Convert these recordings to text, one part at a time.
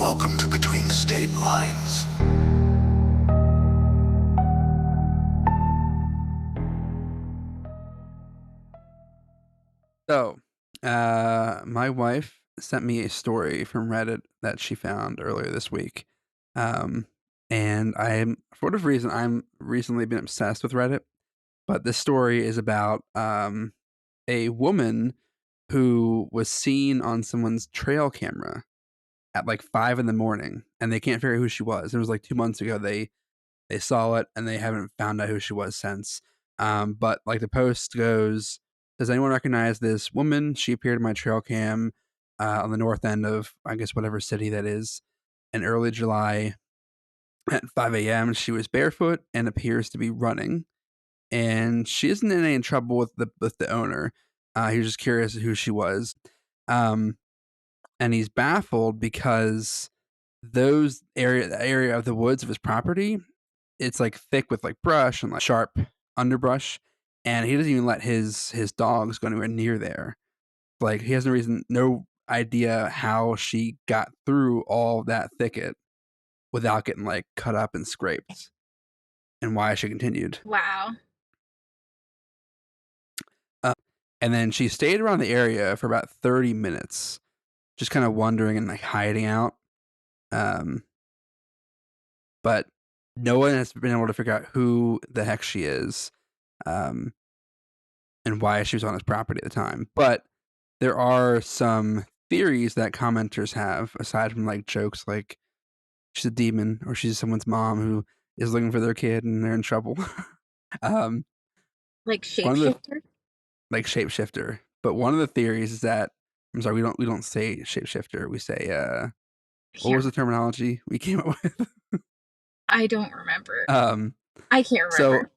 Welcome to Between State Lines. So, my wife sent me a story from Reddit that she found earlier this week. Um, and for whatever reason, I'm recently been obsessed with Reddit. But this story is about a woman who was seen on someone's trail camera at like 5 in the morning, and they can't figure out who she was. It was like 2 months ago they saw it, and they haven't found out who she was since. But like the post goes, does anyone recognize this woman? She appeared in my trail cam on the north end of, I guess, whatever city that is, in early July at 5 a.m. She was barefoot and appears to be running, and she isn't in any trouble with the owner. He was just curious who she was, um, and he's baffled because the area of the woods of his property, it's like thick with like brush and like sharp underbrush, and he doesn't even let his dogs go anywhere near there. Like he has no idea how she got through all that thicket without getting like cut up and scraped, and why she continued. Wow. Uh, and then she stayed around the area for about 30 minutes, just kind of wandering and like hiding out. Um, but no one has been able to figure out who the heck she is. Um, and why she was on his property at the time. But there are some theories that commenters have, aside from like jokes like she's a demon or she's someone's mom who is looking for their kid and they're in trouble. um, Like one of the shapeshifter? like shapeshifter. But one of the theories is that, I'm sorry, we don't say shapeshifter. We say what Can't was the terminology we came up with? I don't remember. um, I can't so remember.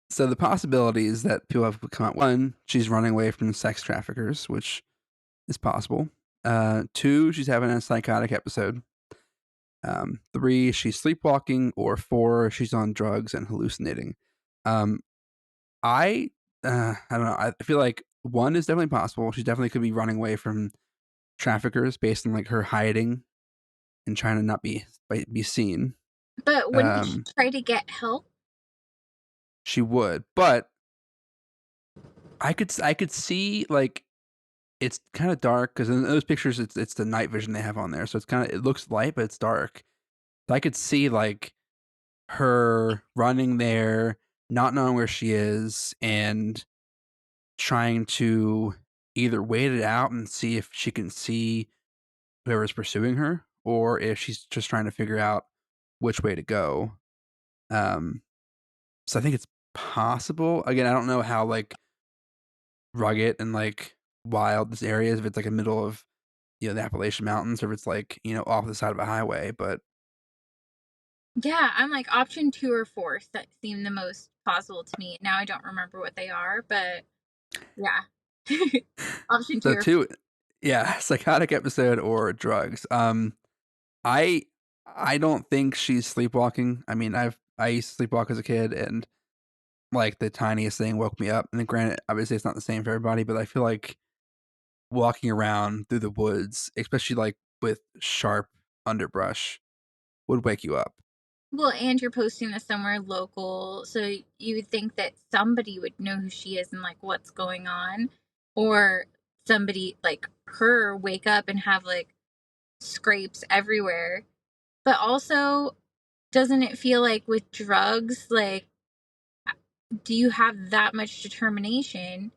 so the possibilities that people have come up, one, she's running away from sex traffickers, which is possible. Two, she's having a psychotic episode. Three, she's sleepwalking, or four, she's on drugs and hallucinating. Um, I don't know. I feel like one is definitely possible. She definitely could be running away from traffickers based on like her hiding and trying to not be seen. But wouldn't she Um, try to get help? she would, but I could see like it's kind of dark because in those pictures it's the night vision they have on there, so it's kind of, it looks light but it's dark. So I could see like her running there, not knowing where she is, and trying to either wait it out and see if she can see whoever's pursuing her, or if she's just trying to figure out which way to go. Um, so I think it's possible. Again, I don't know how like rugged and like wild this area is. If it's like a middle of the Appalachian Mountains, or if it's like off the side of a highway. But Yeah, I'm like option 2 or 4 that seem the most plausible to me. Now I don't remember what they are, but yeah. Option 2 so or 4. two, yeah, psychotic episode or drugs. I I don't think she's sleepwalking. I mean, I used to sleepwalk as a kid, and like the tiniest thing woke me up. And granted, obviously, it's not the same for everybody, but I feel like walking around through the woods, especially like with sharp underbrush, would wake you up. Well, and you're posting this somewhere local, so you would think that somebody would know who she is and like what's going on, or somebody like her wake up and have like scrapes everywhere. But also, doesn't it feel like with drugs, like, do you have that much determination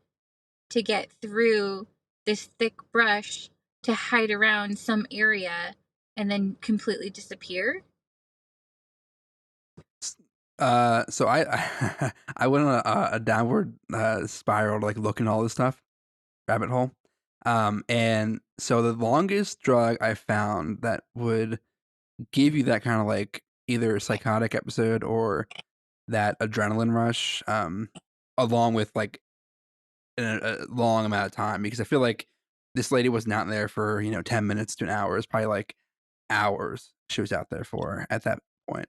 to get through this thick brush to hide around some area and then completely disappear? So I went on a downward spiral to like look at all this stuff, rabbit hole. And so the longest drug I found that would give you that kind of like either psychotic episode or that adrenaline rush, along with like a long amount of time, because I feel like this lady wasn't out there for 10 minutes to an hour. It's probably like hours she was out there for at that point.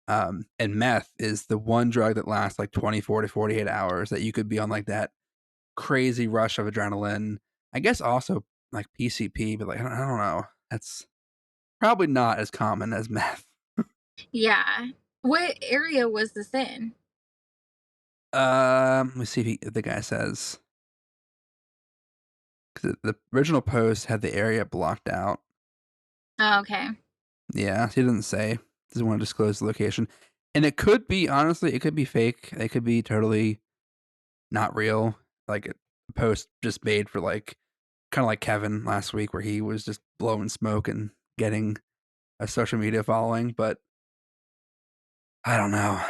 And meth is the one drug that lasts like 24 to 48 hours, that you could be on like that crazy rush of adrenaline. I guess also like PCP, but like I don't know. That's probably not as common as meth. Yeah. What area was this in? Let me see if the guy says, 'cause the original post had the area blocked out. Oh, okay. Yeah, he doesn't say. Doesn't want to disclose the location. And it could be, honestly, it could be fake. It could be totally not real. Like a post just made for like, kind of like Kevin last week, where he was just blowing smoke and getting a social media following. But I don't know.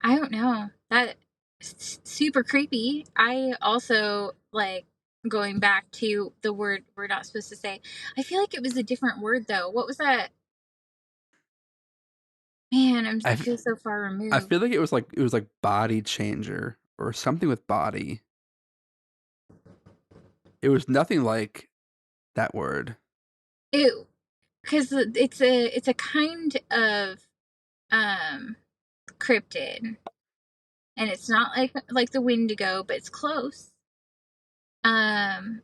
I don't know. That super creepy. I also like going back to the word we're not supposed to say. I feel like it was a different word though. What was that? Man, I I feel so far I removed. feel like it was like body changer or something with body. It was nothing like that word. Ew. Because it's a kind of um cryptid, and it's not like the Wendigo, but it's close. Um,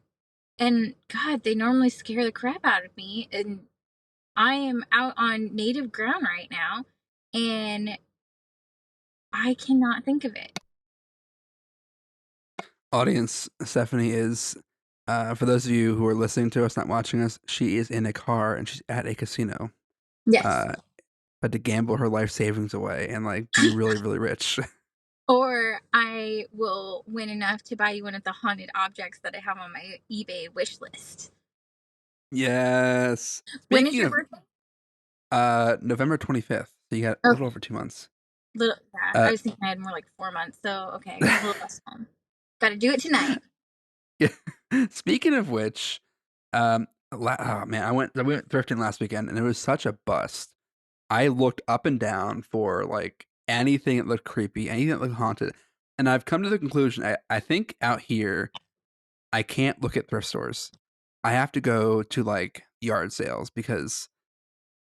and God, they normally scare the crap out of me, and I am out on native ground right now, and I cannot think of it. Audience, Stephanie is, for those of you who are listening to us, not watching us, she is in a car and she's at a casino, Yes. uh, but to gamble her life savings away and like be really, really rich. Or I will win enough to buy you one of the haunted objects that I have on my eBay wish list. Yes. When is Speaking your of, birthday? November 25th, so you got a little Okay. over 2 months. Little, yeah, I Uh, was thinking I had more like 4 months, so okay, a little less time. Got to do it tonight. yeah. Speaking of which, oh man, I went thrifting last weekend and it was such a bust. I looked up and down for like anything that looked creepy, anything that looked haunted. And I've come to the conclusion I think out here I can't look at thrift stores. I have to go to like yard sales because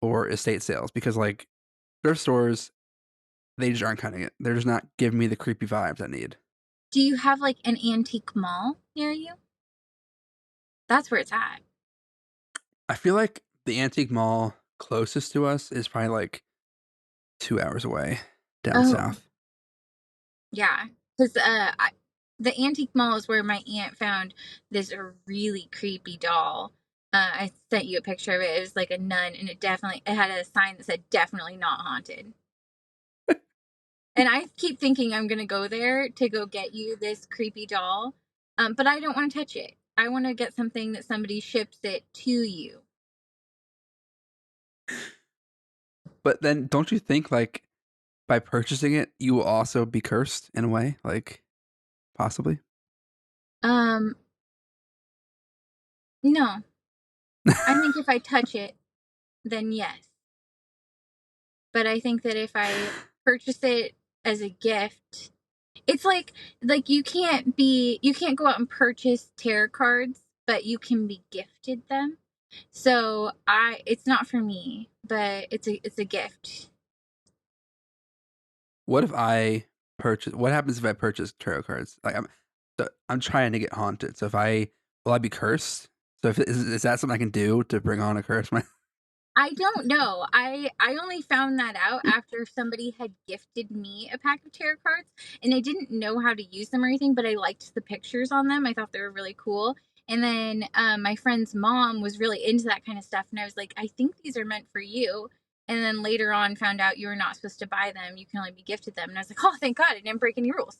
or estate sales because like thrift stores, they just aren't cutting it. They're just not giving me the creepy vibes I need. Do you have like an antique mall near you? That's where it's at. I feel like the antique mall closest to us is probably like 2 hours away down Oh, south. yeah. Because the antique mall is where my aunt found this really creepy doll. I sent you a picture of it. It was like a nun, and it had a sign that said "definitely not haunted." And I keep thinking I'm gonna go there to go get you this creepy doll, but I don't want to touch it. I want to get something that somebody ships it to you. But then don't you think like by purchasing it you will also be cursed in a way? Like possibly? Um, no. I think if I touch it, then yes. But I think that if I purchase it as a gift, it's like you can't go out and purchase tarot cards, but you can be gifted them. So I it's not for me, but it's a gift. What if I purchase what happens if I purchase tarot cards? Like I'm trying to get haunted. So if I will I be cursed? So if is that something I can do to bring on a curse? I don't know. I only found that out after somebody had gifted me a pack of tarot cards, and I didn't know how to use them or anything, but I liked the pictures on them. I thought they were really cool. And then my friend's mom was really into that kind of stuff, and I was like, I think these are meant for you. And then later on, found out you were not supposed to buy them; you can only be gifted them. And I was like, oh, thank God, I didn't break any rules.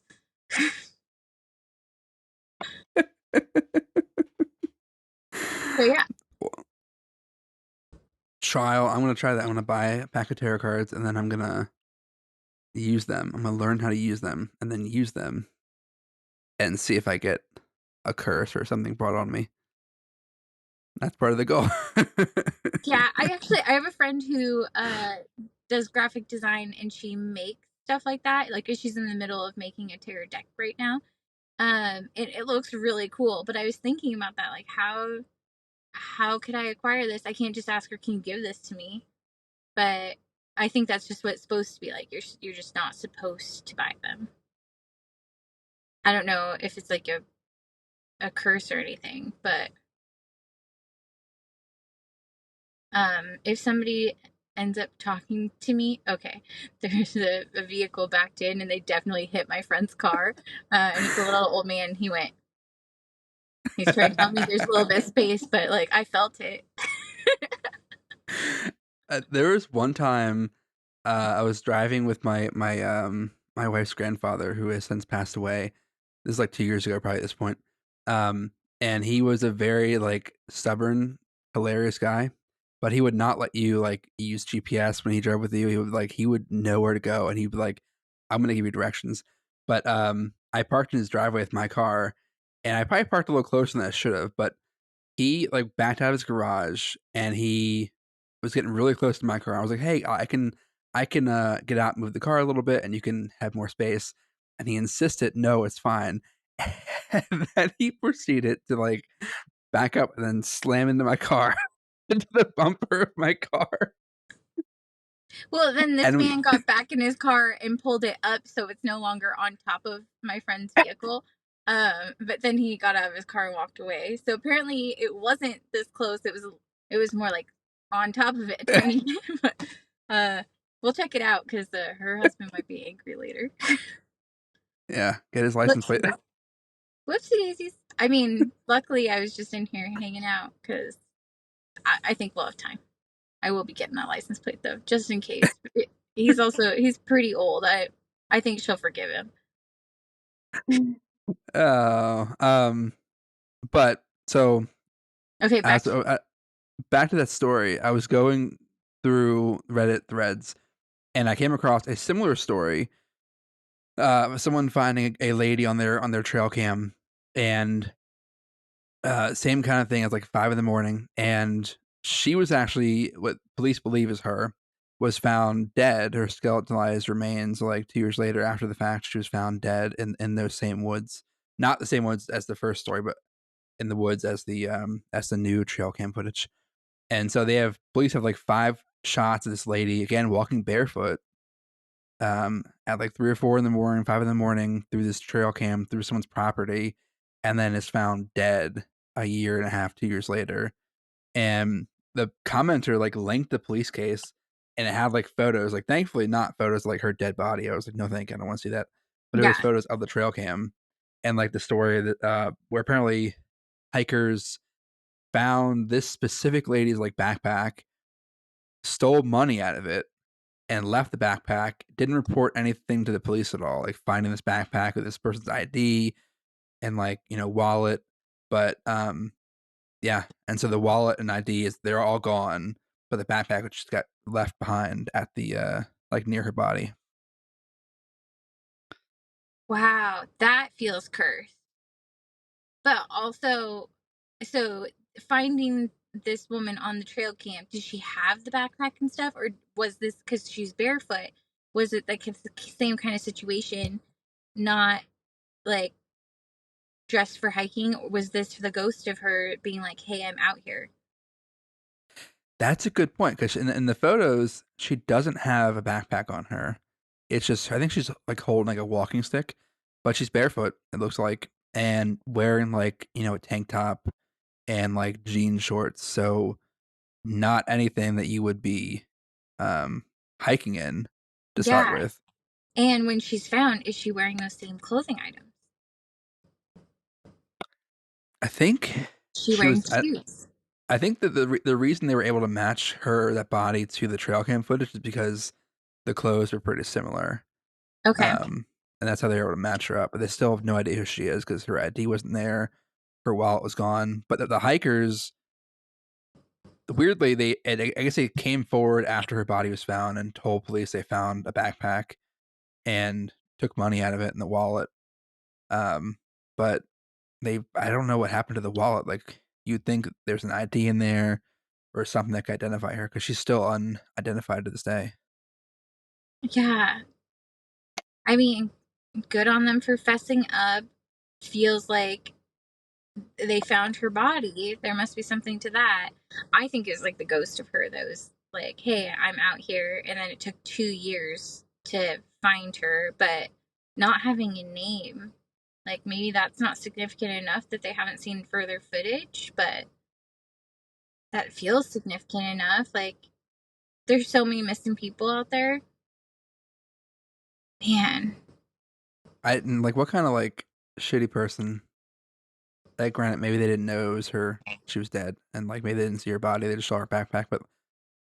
So yeah, Trial. I'm gonna try that. I'm gonna buy a pack of tarot cards and then I'm gonna use them. I'm gonna learn how to use them and then use them and see if I get a curse or something brought on me. That's part of the goal. yeah. I have a friend who does graphic design, and she makes stuff like that. Like she's in the middle of making a tarot deck right now. It looks really cool. But I was thinking about that, like how could I acquire this? I can't just ask her, can you give this to me? But I think that's just what it's supposed to be like. You're just not supposed to buy them. I don't know if it's like a curse or anything, but If somebody ends up talking to me, okay, there's a vehicle backed in and they definitely hit my friend's car. And it's a little old man. He's trying to tell me there's a little bit of space, but like I felt it. There was one time I was driving with my wife's grandfather, who has since passed away. This is like 2 years ago, probably at this point. Um, and he was a very like stubborn, hilarious guy, but he would not let you like use GPS when he drove with you. He would know where to go, and he'd be like, "I'm gonna give you directions." But I parked in his driveway with my car, and I probably parked a little closer than I should have, but he like backed out of his garage and he was getting really close to my car. I was like, "Hey, I can get out and move the car a little bit and you can have more space." And he insisted, "No, it's fine." And then he proceeded to like back up and then slam into my car, into the bumper of my car. Well, then this And we man got back in his car and pulled it up so it's no longer on top of my friend's vehicle. But then he got out of his car and walked away. So apparently it wasn't this close. It was more like on top of it, tiny. But we'll check it out because her husband might be angry later. yeah, get his license plate. Whoopsie, whoopsie daisies. I mean, luckily I was just in here hanging out because I think we'll have time. I will be getting that license plate though, just in case. He's pretty old. I think she'll forgive him. Oh, but so Okay, back as to back to that story, I was going through Reddit threads and I came across a similar story. Someone finding a lady on their trail cam, and same kind of thing as like 5 in the morning, and she was actually what police believe is her. Was found dead. Her skeletonized remains, like 2 years later after the fact, she was found dead in those same woods. Not the same woods as the first story, but in the woods as the new trail cam footage. And so police have like 5 shots of this lady again walking barefoot at like 3 or 4 in the morning, 5 in the morning through this trail cam through someone's property, and then is found dead a year and a half, 2 years later. And the commenter like linked the police case, and it had like photos, like thankfully not photos of, like her dead body. I was like, no, thank you, I don't want to see that. But it was yeah. photos of the trail cam, and like the story that where apparently hikers found this specific lady's like backpack, stole money out of it, and left the backpack. Didn't report anything to the police at all, like finding this backpack with this person's ID and like wallet. But yeah, and so the wallet and ID they're all gone, but the backpack just got left behind at the like near her body. Wow, that feels cursed. But also, so finding this woman on the trail cam, did she have the backpack and stuff, or was this because she's barefoot? Was it like it's the same kind of situation, not like dressed for hiking? Or was this the ghost of her being like, "Hey, I'm out here"? That's a good point because in the photos she doesn't have a backpack on her. It's just I think she's like holding like a walking stick, but she's barefoot. It looks like, and wearing like a tank top and like jean shorts. So not anything that you would be um hiking in to start Yeah. with. And when she's found, is she wearing those same clothing items? I think Is she she wearing was. shoes? I think that the reason they were able to match that body to the trail cam footage is because the clothes were pretty similar. Okay. And that's how they were able to match her up. But they still have no idea who she is because her ID wasn't there, her wallet was gone. But the hikers, weirdly, I guess they came forward after her body was found and told police they found a backpack and took money out of it in the wallet. Um, but I don't know what happened to the wallet. Like you'd think there's an ID in there or something that could identify her because she's still unidentified to this day. Yeah. I mean, good on them for fessing up. Feels like they found her body. There must be something to that. I think it's like the ghost of her that was like, "Hey, I'm out here," and then it took 2 years to find her, but not having a name. Like maybe that's not significant enough that they haven't seen further footage, but that feels significant enough. Like, there's so many missing people out there. Man. And like, what kind of like shitty person? Like, granted, maybe they didn't know it was her. She was dead, and like maybe they didn't see her body. They just saw her backpack. But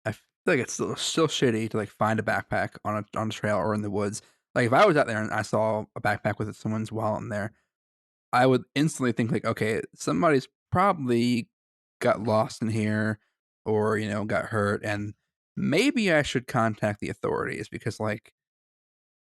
I feel like it's still shitty to like find a backpack on a trail or in the woods. Like if I was out there and I saw a backpack with someone's wallet in there, I would instantly think like, okay, somebody's probably got lost in here, or got hurt, and maybe I should contact the authorities because like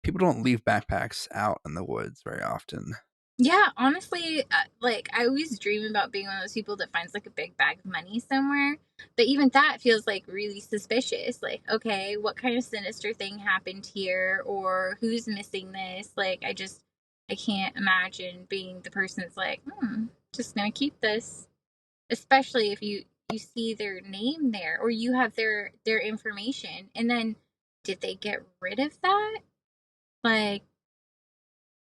people don't leave backpacks out in the woods very often. Yeah, honestly, like I always dream about being one of those people that finds like a big bag of money somewhere. But even that feels like really suspicious. Like, okay, what kind of sinister thing happened here, or who's missing this? Like, I can't imagine being the person that's like, just gonna keep this. Especially if you see their name there, or you have their information, and then did they get rid of that? Like,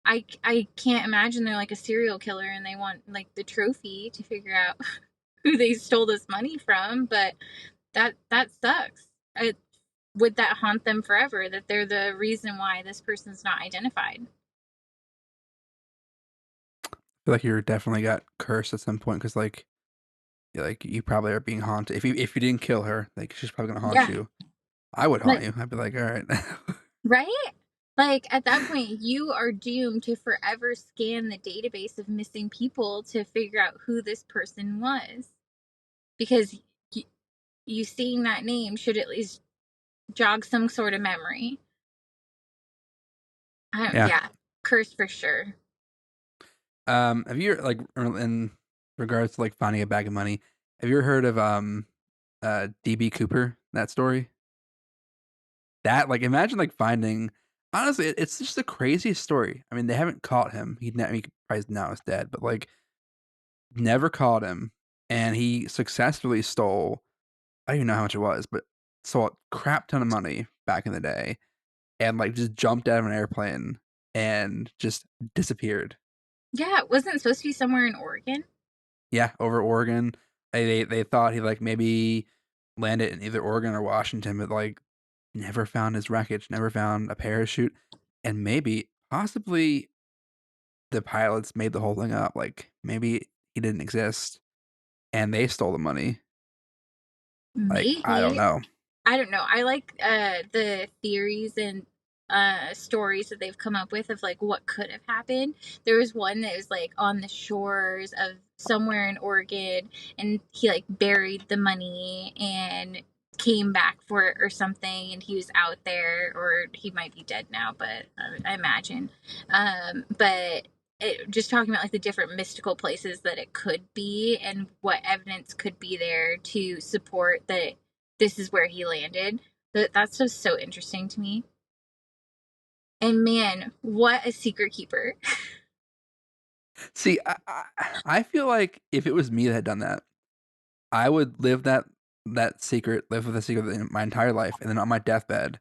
I can't imagine they're like a serial killer and they want like the trophy to figure out who they stole this money from, but that sucks. Would that haunt them forever that they're the reason why this person's not identified? I feel like you're definitely got cursed at some point because like you probably are being haunted. If you didn't kill her, like she's probably gonna haunt Yeah. you. I would haunt Like, you. I'd be like, all right. right? Like at that point, you are doomed to forever scan the database of missing people to figure out who this person was. Because you seeing that name should at least jog some sort of memory. Yeah. Yeah, curse for sure. Have you like in regards to like finding a bag of money? Have you ever heard of DB Cooper? That story. That like imagine like finding. Honestly, it's just the craziest story. I mean, they haven't caught him. He probably now is dead, but like never caught him, and he successfully stole. I don't even know how much it was, but stole a crap ton of money back in the day, and like just jumped out of an airplane and just disappeared. Yeah, it wasn't supposed to be somewhere in Oregon. Yeah, over Oregon. They thought he like maybe landed in either Oregon or Washington, but like never found his wreckage, never found a parachute, and maybe possibly the pilots made the whole thing up. Like maybe he didn't exist and they stole the money. Like I don't Maybe. know. I don't know. I like the theories and stories that they've come up with of like what could have happened. There was one that was like on the shores of somewhere in Oregon, and he like buried the money and came back for it or something, and he was out there, or he might be dead now, but I imagine. But just talking about like the different mystical places that it could be and what evidence could be there to support that this is where he landed. That's just so interesting to me. And man, what a secret keeper. See, I feel like if it was me that had done that, I would live that secret, live with the secret in my entire life, and then on my deathbed,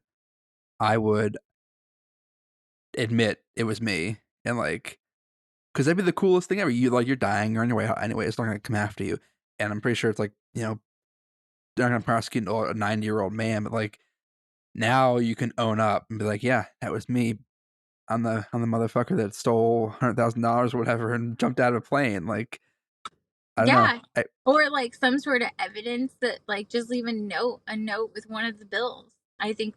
I would admit it was me, and like, because that'd be the coolest thing ever. You're dying, you're on your way out anyway. It's not gonna come after you, and I'm pretty sure it's like they're not gonna prosecute a 90-year-old man, but like now you can own up and be like, yeah, that was me. I'm the motherfucker that stole $100,000 or whatever and jumped out of a plane. Like I don't know. Yeah. Or like some sort of evidence that like just leave a note with one of the bills. I think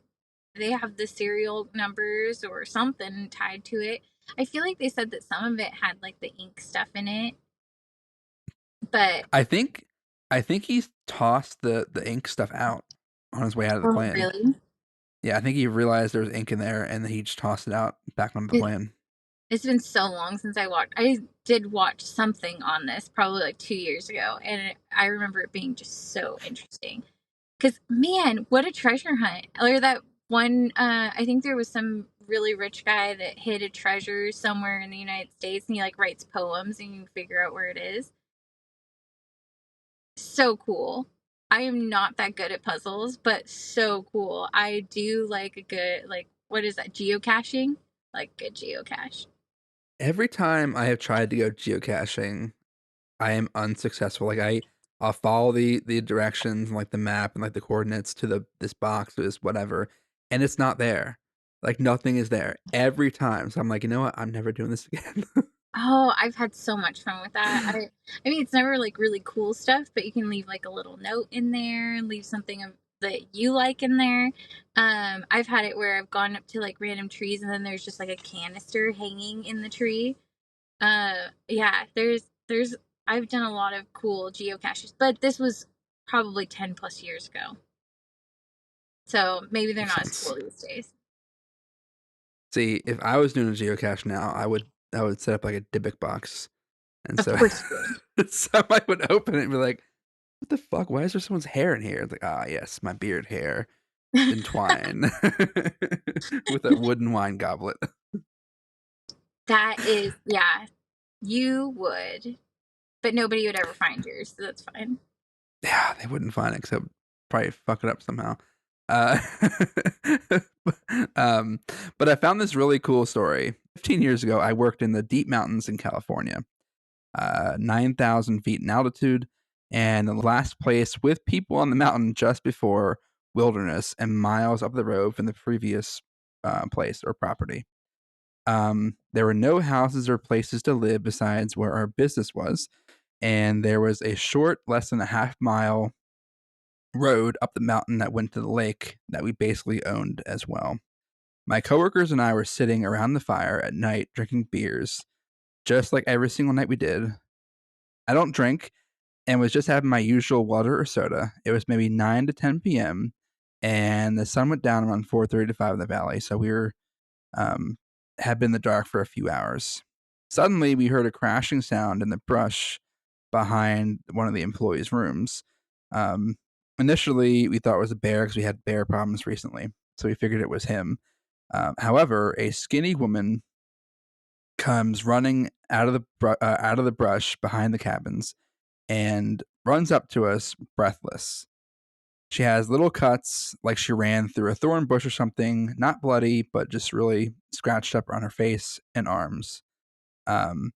they have the serial numbers or something tied to it. I feel like they said that some of it had like the ink stuff in it, but I think I think he's tossed the ink stuff out on his way out of the oh plane. really? Yeah, I think he realized there was ink in there and then he just tossed it out back onto the plane. It's been so long since I watched. I did watch something on this probably like 2 years ago, and I remember it being just so interesting. Because man, what a treasure hunt! Or that one. I think there was some really rich guy that hid a treasure somewhere in the United States, and he like writes poems, and you can figure out where it is. So cool. I am not that good at puzzles, but so cool. I do like a good like what is that geocaching? Like good geocache. Every time I have tried to go geocaching, I am unsuccessful. Like I'll follow the directions and like the map and like the coordinates to this box or this whatever, and it's not there. Like nothing is there every time. So I'm like, you know what? I'm never doing this again. Oh, I've had so much fun with that. I mean, it's never like really cool stuff, but you can leave like a little note in there and leave something that you like in there. I've had it where I've gone up to like random trees and then there's just like a canister hanging in the tree. Yeah, there's I've done a lot of cool geocaches, but this was probably 10 plus years ago. So maybe they're Makes not as cool sense. these days. See, if I was doing a geocache now, I would set up like a Dybbuk box, and Of so course you somebody would open it and be like, "What the fuck? Why is there someone's hair in here?" It's like, ah, yes, my beard hair would. entwine with a wooden wine goblet. That is, yeah, you would, but nobody would ever find yours, so that's fine. Yeah, they wouldn't find it except probably fuck it up somehow. Uh, um, but I found this really cool story. 15 years ago, I worked in the deep mountains in California, 9,000 feet in altitude, and the last place with people on the mountain just before wilderness and miles up the road from the previous place or property. There were no houses or places to live besides where our business was, and there was a short, less than a half mile road up the mountain that went to the lake that we basically owned as well. My coworkers and I were sitting around the fire at night drinking beers, just like every single night we did. I don't drink and was just having my usual water or soda. It was maybe 9 to 10 p.m. and the sun went down around 4:30 to 5 in the valley, so we were um, had been in the dark for a few hours. Suddenly, we heard a crashing sound in the brush behind one of the employees' rooms. Um, Initially, we thought it was a bear because we had bear problems recently, so we figured it was him. However, a skinny woman comes running out of the brush behind the cabins and runs up to us, breathless. She has little cuts, like she ran through a thorn bush or something, not bloody, but just really scratched up on her face and arms. Um,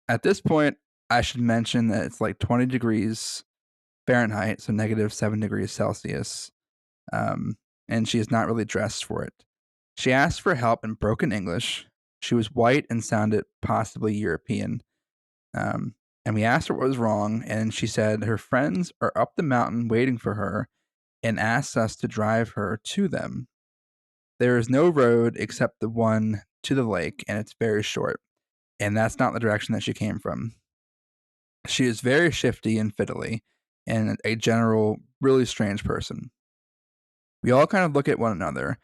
at this point, I should mention that it's like 20 degrees Fahrenheit, so -7 degrees Celsius, um, and she is not really dressed for it. She asked for help in broken English. She was white and sounded possibly European. Um, and we asked her what was wrong, and she said her friends are up the mountain waiting for her and asked us to drive her to them. There is no road except the one to the lake, and it's very short. And that's not the direction that she came from. She is very shifty and fiddly, and a general, really strange person. We all kind of look at one another,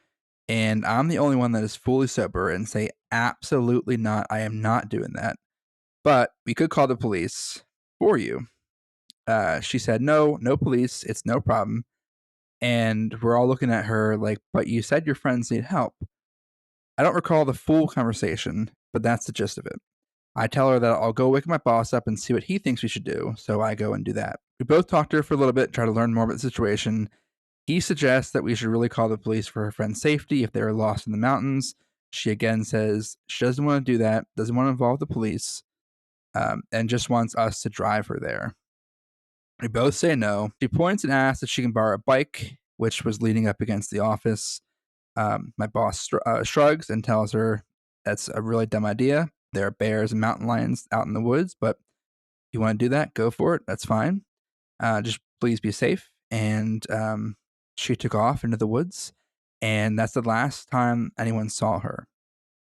and I'm the only one that is fully sober and say, absolutely not. I am not doing that. But we could call the police for you. She said, no, no police. It's no problem. And we're all looking at her like, but you said your friends need help. I don't recall the full conversation, but that's the gist of it. I tell her that I'll go wake my boss up and see what he thinks we should do, so I go and do that. We both talk to her for a little bit, try to learn more about the situation. He suggests that we should really call the police for her friend's safety if they are lost in the mountains. She again says she doesn't want to do that, doesn't want to involve the police, and just wants us to drive her there. We both say no. She points and asks if she can borrow a bike, which was leaning up against the office. My boss shrugs and tells her that's a really dumb idea. There are bears and mountain lions out in the woods, but if you want to do that, go for it. That's fine. Just please be safe. And she took off into the woods, and that's the last time anyone saw her.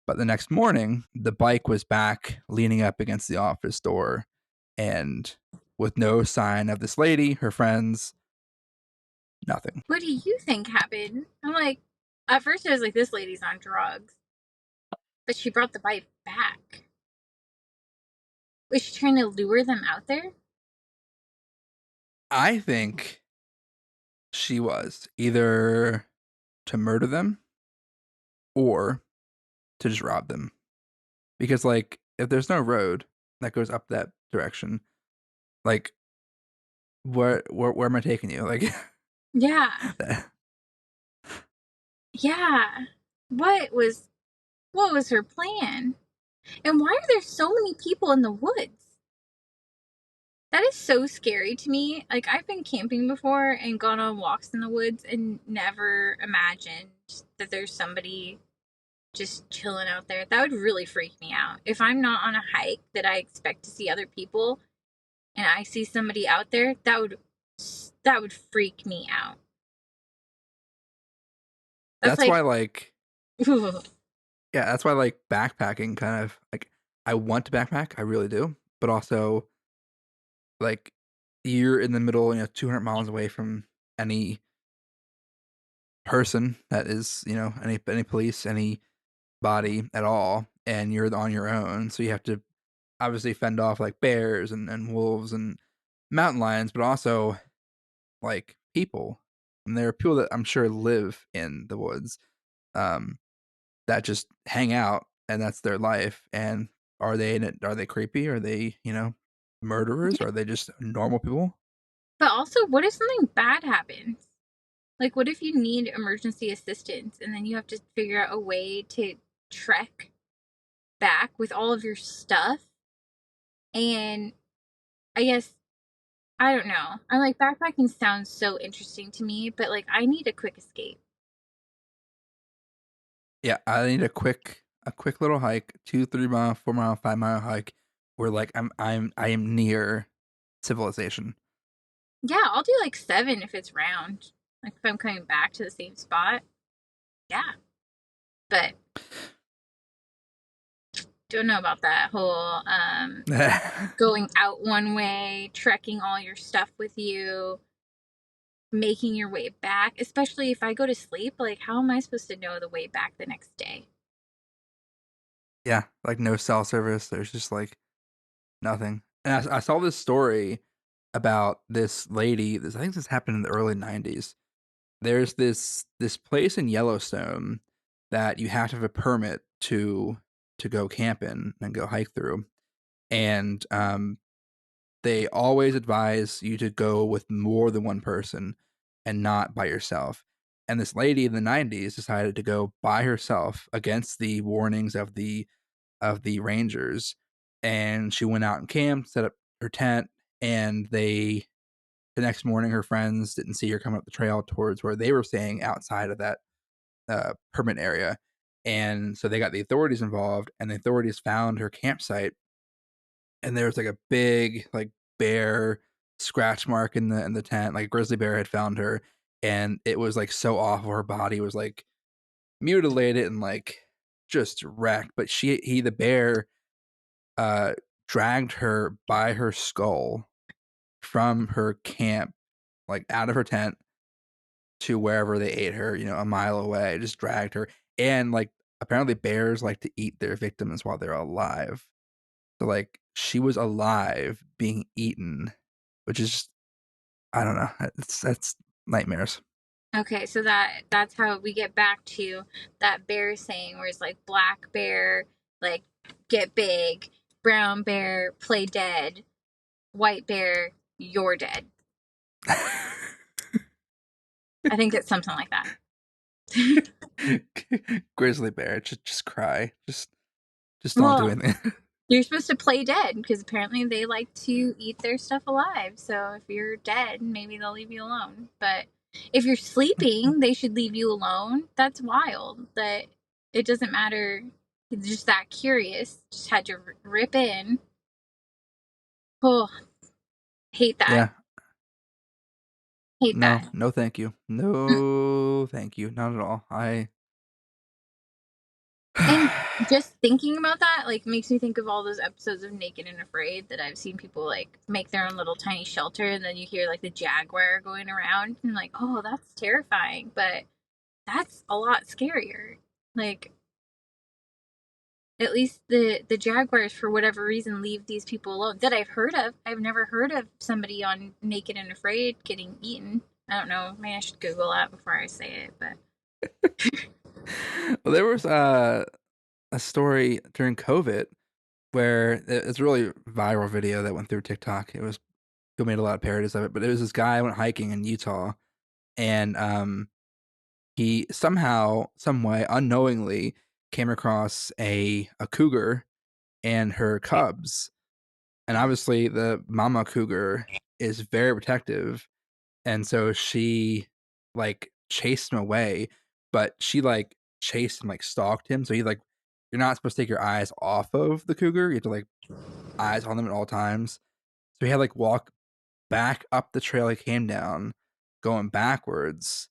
But the next morning, the bike was back leaning up against the office door, and with no sign of this lady, her friends, nothing. What do you think happened? I'm like, at first I was like, this lady's on drugs, but she brought the bike back. Was she trying to lure them out there? I think she was either to murder them or to just rob them. Because, like, if there's no road that goes up that direction, like, where am I taking you? Like, Yeah. Yeah. What was her plan? And why are there so many people in the woods? That is so scary to me. Like, I've been camping before and gone on walks in the woods and never imagined that there's somebody just chilling out there. That would really freak me out. If I'm not on a hike that I expect to see other people and I see somebody out there, that would freak me out. That's That's like why, like, yeah, that's why, like, backpacking kind of like, I want to backpack, I really do, but also, like, you're in the middle, 200 miles away from any person that is, any police, any body at all, and you're on your own, so you have to obviously fend off, like, bears and wolves and mountain lions, but also, like, people, and there are people that I'm sure live in the woods, um, that just hang out, and that's their life, and are they creepy? Are they, murderers? yeah. Are they just normal people? But also, what if something bad happens? Like, what if you need emergency assistance and then you have to figure out a way to trek back with all of your stuff? And I guess, I don't know. I'm like, backpacking sounds so interesting to me, but like, I need a quick escape. Yeah, I need a quick little hike, 2, 3 mile, 4 mile, 5 mile hike where, like, I am near civilization. Yeah, I'll do like 7 if it's round. Like, if I'm coming back to the same spot. Yeah. But don't know about that whole going out one way, trekking all your stuff with you, making your way back, especially if I go to sleep. Like, how am I supposed to know the way back the next day? Yeah, like, no cell service, there's just, like, nothing. And I saw this story about this lady, I think this happened in the early '90s. There's this place in Yellowstone that you have to have a permit to go camping and go hike through, and, they always advise you to go with more than one person and not by yourself. And this lady in the '90s decided to go by herself against the warnings of the rangers, and she went out and camped, set up her tent, and the next morning her friends didn't see her coming up the trail towards where they were staying outside of that permit area. And so they got the authorities involved, and the authorities found her campsite, and there was like a big like bear scratch mark in the tent. Like a grizzly bear had found her, and it was like so awful. Her body was like mutilated and like just wrecked. But the bear uh dragged her by her skull from her camp, like out of her tent to wherever they ate her, a mile away, just dragged her. And like apparently bears like to eat their victims while they're alive. So like she was alive being eaten, which is just, I don't know. That's nightmares. Okay, so that's how we get back to that bear saying where it's like black bear, like get big, brown bear, play dead, white bear, you're dead. I think it's something like that. Grizzly bear, just cry. Just don't do Well, anything. you're supposed to play dead because apparently they like to eat their stuff alive. So if you're dead, maybe they'll leave you alone. But if you're sleeping, they should leave you alone. That's wild. That it doesn't matter. It's just that curious. Just had to rip in. Oh, hate that. Yeah. Hate No, that. no thank you. No thank you. Not at all. I And just thinking about that, like, makes me think of all those episodes of Naked and Afraid that I've seen people, like, make their own little tiny shelter, and then you hear, like, the jaguar going around, and like, oh, that's terrifying, but that's a lot scarier. Like, at least the jaguars, for whatever reason, leave these people alone. That I've heard of. I've never heard of somebody on Naked and Afraid getting eaten. I don't know. Maybe I should Google that before I say it, but well, there was a story during COVID where it's a really viral video that went through TikTok. People made a lot of parodies of it, but there was this guy went hiking in Utah, and he somehow, some way, unknowingly came across a cougar and her cubs, And obviously, the mama cougar is very protective, and so she like chased him away, but she like chased and like stalked him. So you're not supposed to take your eyes off of the cougar. You have to like eyes on them at all times. So he had like walk back up the trail he came down, going backwards,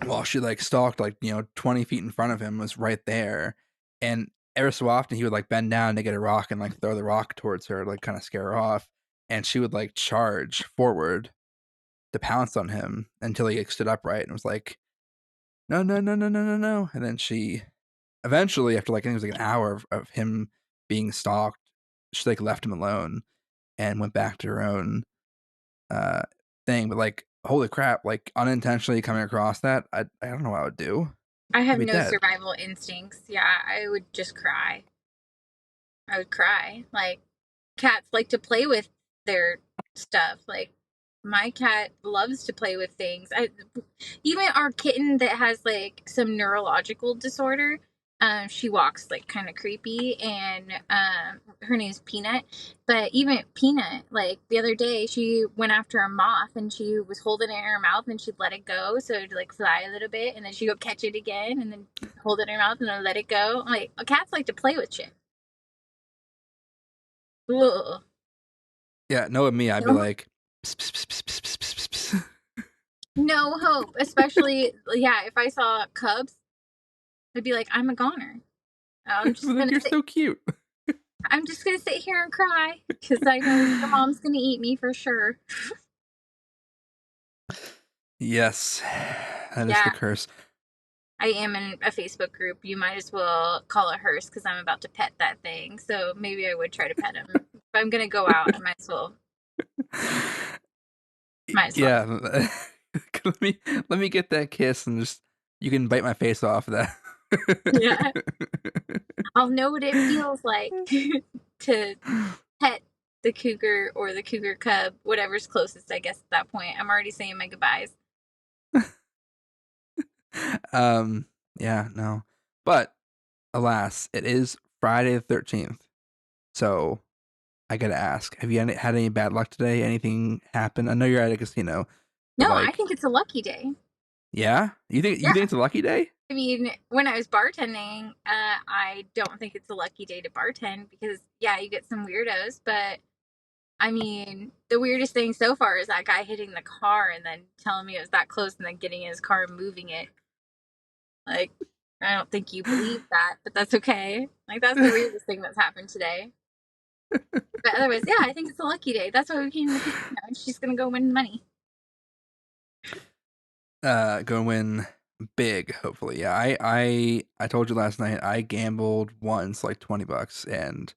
while she like stalked like 20 feet in front of him, was right there. And every so often he would like bend down to get a rock and like throw the rock towards her to like kind of scare her off, and she would like charge forward to pounce on him until he like, stood upright and was like, no, no, no, no, no, no, no. And then she eventually, after like I think it was like an hour of him being stalked, she like left him alone and went back to her own uh thing. But like, holy crap, like unintentionally coming across that, I don't know what I would do. I I'd have be no dead. survival instincts. Yeah, I would just cry. I would cry. Like, cats like to play with their stuff. Like, my cat loves to play with things. Even our kitten that has like some neurological disorder, she walks like kind of creepy, and her name's Peanut. But even Peanut, like the other day, she went after a moth and she was holding it in her mouth and she'd let it go, so it'd like fly a little bit, and then she'd go catch it again and then hold it in her mouth and then let it go. Like, cats like to play with shit. Ugh. Yeah, knowing me, I'd be No, like, pss, pss, pss, pss, pss, pss, pss, pss. no hope. Especially, yeah, if I saw cubs, I'd be like, I'm a goner. I'm just Like, gonna you're sit. so cute. I'm just gonna sit here and cry because I know your mom's gonna eat me for sure. Yes, that is the Yeah, curse. I am in a Facebook group. You might as well call it hers because I'm about to pet that thing. So maybe I would try to pet him. If I'm gonna go out, I might as well. Might as well. Yeah, let me get that kiss and just you can bite my face off of that. Yeah, I'll know what it feels like to pet the cougar or the cougar cub, whatever's closest. I guess at that point, I'm already saying my goodbyes. um, yeah, no, but alas, it is Friday the 13th, so I gotta ask: have you had any bad luck today? Anything happen? I know you're at a casino, but No, I like, think it's a lucky day. yeah, you Yeah. think it's a lucky day? I mean, when I was bartending, I don't think it's a lucky day to bartend because, yeah, you get some weirdos. But I mean, the weirdest thing so far is that guy hitting the car and then telling me it was that close and then getting in his car and moving it. Like, I don't think you believe that, but that's okay. Like, that's the weirdest thing that's happened today. But otherwise, yeah, I think it's a lucky day. That's why we came to the casino, and she's gonna go win money. Gonna win big, hopefully. Yeah, I told you last night I gambled once like $20 and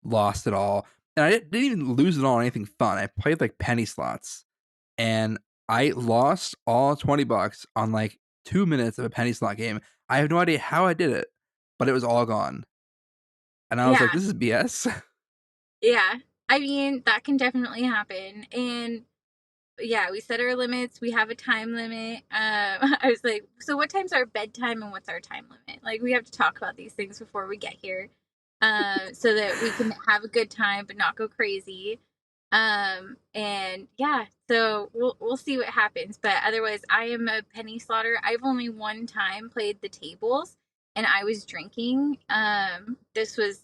lost it all. And I didn't even lose it all on anything fun. I played like penny slots and I lost all $20 on like 2 minutes of a penny slot game. I have no idea how I did it, but it was all gone. And I was like, Yeah, this is BS. yeah. I mean, that can definitely happen. And yeah, we set our limits. We have a time limit. I was like, so what time's our bedtime and what's our time limit? Like, we have to talk about these things before we get here, so that we can have a good time but not go crazy. And yeah, so we'll see what happens. But otherwise, I am a penny slotter. I've only one time played the tables, and I was drinking. This was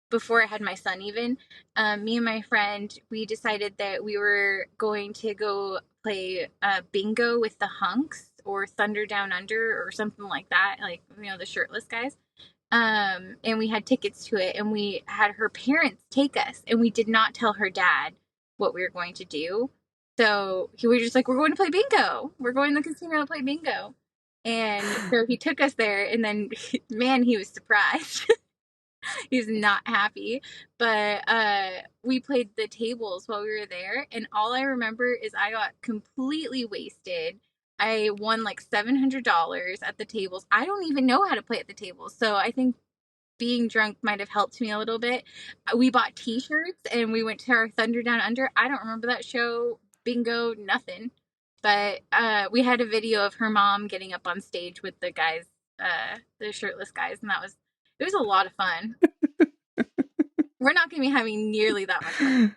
before I had my son even. Me and my friend, we decided that we were going to go play bingo with the hunks or Thunder Down Under or something like that, like, the shirtless guys. And we had tickets to it, and we had her parents take us, and we did not tell her dad what we were going to do. So we were just like, we're going to play bingo. We're going to the casino to play bingo. And so he took us there, and then, man, he was surprised. He's not happy. But we played the tables while we were there, and all I remember is I got completely wasted. I won like $700 at the tables. I don't even know how to play at the tables, so I think being drunk might have helped me a little bit. We bought T-shirts and we went to our Thunder Down Under. I don't remember that show, bingo, nothing. But we had a video of her mom getting up on stage with the guys, the shirtless guys, and it was a lot of fun. we're not going to be having nearly that much fun tonight.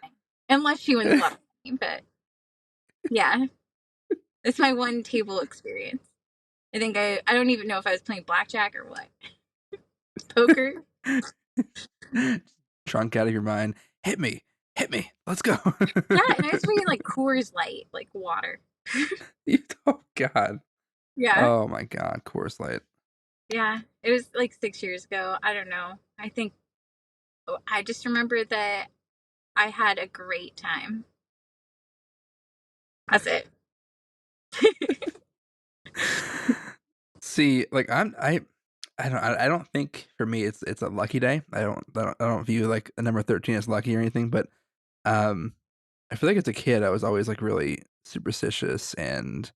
Unless she wins a lot of money, but yeah. It's my one table experience. I think I don't even know if I was playing blackjack or what. Poker. Drunk out of your mind. Hit me. Let's go. Yeah, and I was drinking like Coors Light, like water. Oh God. Yeah. Oh my God. Coors Light. Yeah. It was like 6 years ago. I don't know. I just remember that I had a great time. That's it. See, like I don't think for me it's a lucky day. I don't view like a number 13 as lucky or anything, but um I feel like as a kid I was always like really superstitious and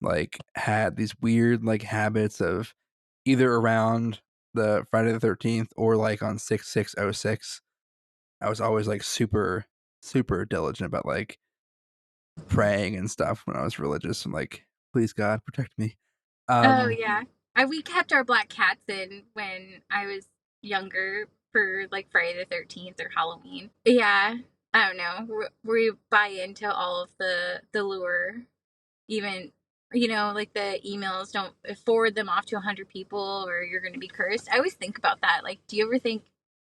like had these weird like habits of either around the Friday the 13th or like on 6606. I was always like super diligent about like praying and stuff when I was religious and like please God protect me. Oh Um yeah. We kept our black cats in when I was younger for like Friday the 13th or Halloween. Yeah. I don't know. We buy into all of the lure. Even like the emails, don't forward them off to 100 people or you're going to be cursed. I always think about that. Like, do you ever think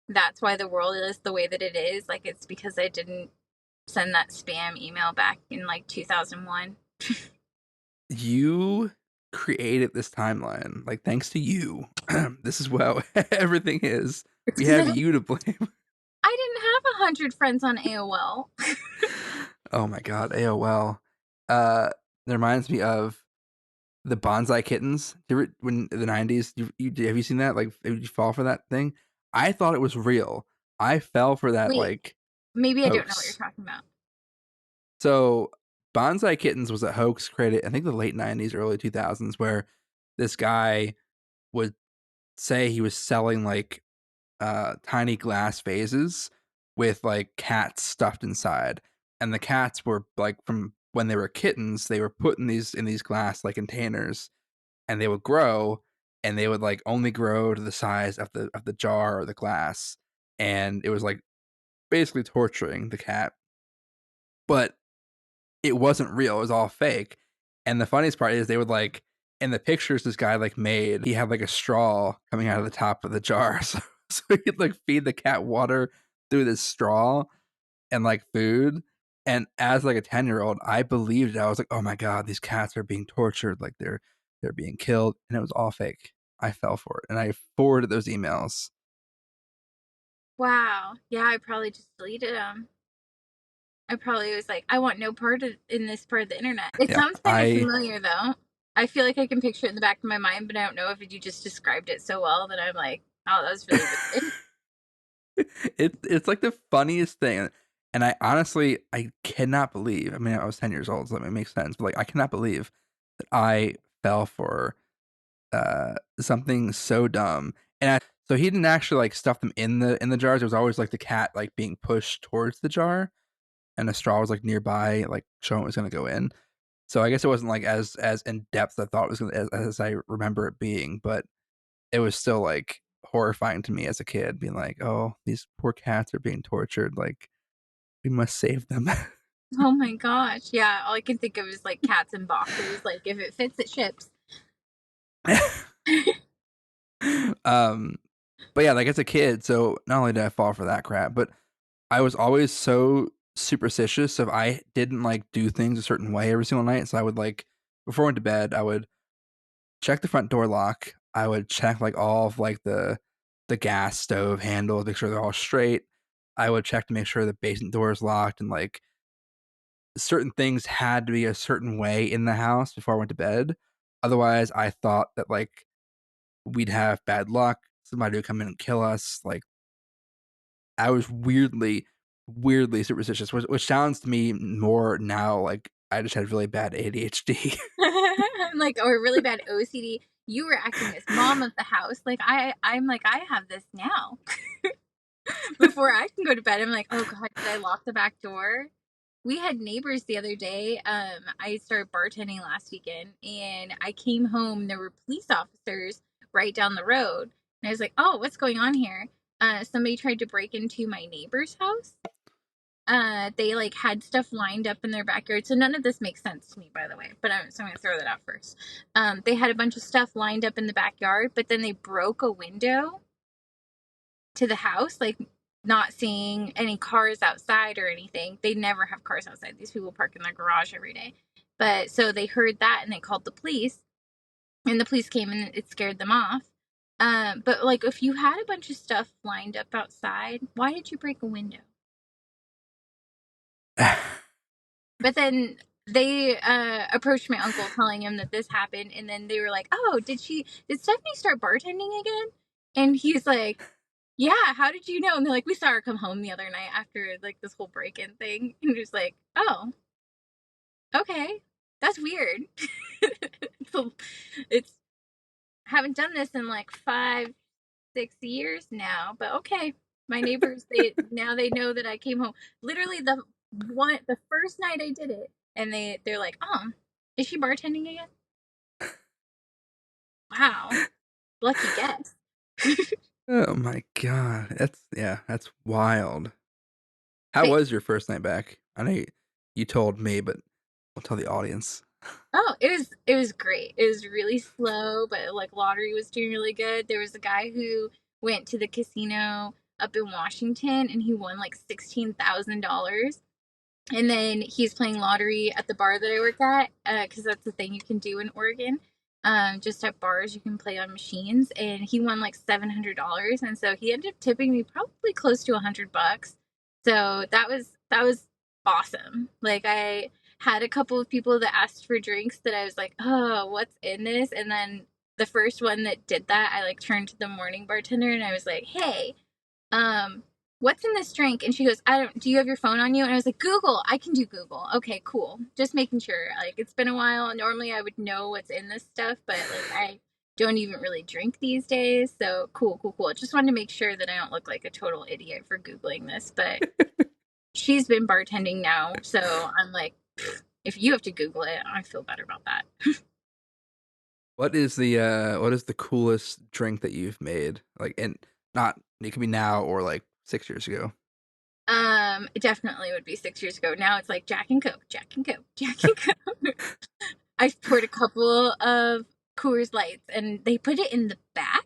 that's why the world is the way that it is? Like, it's because I didn't send that spam email back in like 2001. you created this timeline. Like thanks to you. This is how everything is. It's We because have you to blame. I didn't have 100 friends on AOL. Oh my God, AOL. That reminds me of the Bonsai Kittens. When in the 90s, have you seen that? Like, did you fall for that thing? I thought it was real. I fell for that Wait, like maybe I don't know what you're hoax. talking about. So, Bonsai Kittens was a hoax created, I think, the late 90s, early 2000s, where this guy would say he was selling like tiny glass vases with like cats stuffed inside, and the cats were like from when they were kittens. They were put in these glass like containers, and they would grow, and they would like only grow to the size of the jar or the glass, and it was like basically torturing the cat. But it wasn't real. It was all fake. And the funniest part is they would like in the pictures this guy like made, he had like a straw coming out of the top of the jar. So he'd like feed the cat water through this straw and like food. And as like a 10-year-old, I believed it. I was like, oh my God, these cats are being tortured, like they're being killed. And it was all fake. I fell for it. And I forwarded those emails. Wow. Yeah, I probably just deleted them. I probably was like, I want no part of in this part of the internet. It Yeah. sounds kind of familiar though. I feel like I can picture it in the back of my mind, but I don't know if you just described it so well that I'm like, oh, that was really vivid. It's like the funniest thing. And I cannot believe. I mean, I was 10 years old, so that makes sense. But like, I cannot believe that I fell for something so dumb. So he didn't actually like stuff them in the jars. It was always like the cat like being pushed towards the jar, and the straw was like nearby, like showing it was gonna go in. So I guess it wasn't like as in depth I thought it was gonna as I remember it being, but it was still like horrifying to me as a kid, being like, "Oh, these poor cats are being tortured. Like, we must save them." Oh my gosh. Yeah, all I can think of is like cats in boxes. Like if it fits, it ships. um, but yeah, like as a kid, so not only did I fall for that crap, but I was always so superstitious if I didn't like do things a certain way every single night. So I would like before I went to bed, I would check the front door lock. I would check like all of like the gas stove handles, make sure they're all straight. I would check to make sure the basement door is locked, and like certain things had to be a certain way in the house before I went to bed. Otherwise, I thought that like we'd have bad luck. Somebody would come in and kill us. Like I was weirdly superstitious, which sounds to me more now like I just had really bad ADHD. Like or really bad OCD. You were acting as mom of the house. Like I'm like I have this now. Before I can go to bed, I'm like, oh God, did I lock the back door? We had neighbors the other day. I started bartending last weekend and I came home and there were police officers right down the road. And I was like, oh, what's going on here? somebody tried to break into my neighbor's house. They like had stuff lined up in their backyard. So none of this makes sense to me, by the way. But so I'm gonna throw that out first. They had a bunch of stuff lined up in the backyard, but then they broke a window to the house, like not seeing any cars outside or anything. They never have cars outside. These people park in their garage every day. But so they heard that and they called the police, and the police came and it scared them off. But like, if you had a bunch of stuff lined up outside, why did you break a window? But then they approached my uncle telling him that this happened, and then they were like, "Oh, did Stephanie start bartending again?" And he's like, "Yeah, how did you know?" And they're like, "We saw her come home the other night after like this whole break-in thing." And he was like, "Oh, okay, that's weird." So it's haven't done this in like 5-6 years now, but okay. My neighbors, they know that I came home. Literally the first night I did it, and they're like, "Oh, is she bartending again?" Wow, lucky guess. Oh my god, that's wild. How But was your first night back? I know you told me, but I'll tell the audience. oh, it was great. It was really slow, but like lottery was doing really good. There was a guy who went to the casino up in Washington, and he won like $16,000. And then he's playing lottery at the bar that I work at, because that's the thing you can do in Oregon. Just at bars, you can play on machines, and he won like $700, and so he ended up tipping me probably close to $100. So that was awesome. Like, I had a couple of people that asked for drinks that I was like, "Oh, what's in this?" And then the first one that did that, I like turned to the morning bartender and I was like, "Hey, um, what's in this drink?" And she goes, do you have your phone on you? And I was like, Google. I can do Google. Okay, cool. Just making sure. Like, it's been a while. Normally I would know what's in this stuff, but like, I don't even really drink these days. So cool, cool, cool. Just wanted to make sure that I don't look like a total idiot for Googling this, but she's been bartending now. So I'm like, if you have to Google it, I feel better about that. What is the coolest drink that you've made? Like, and not it could be now or like 6 years ago. It definitely would be 6 years ago. Now it's like Jack and Coke, Jack and Coke, Jack and Coke. I poured a couple of Coors Lights, and they put it in the back,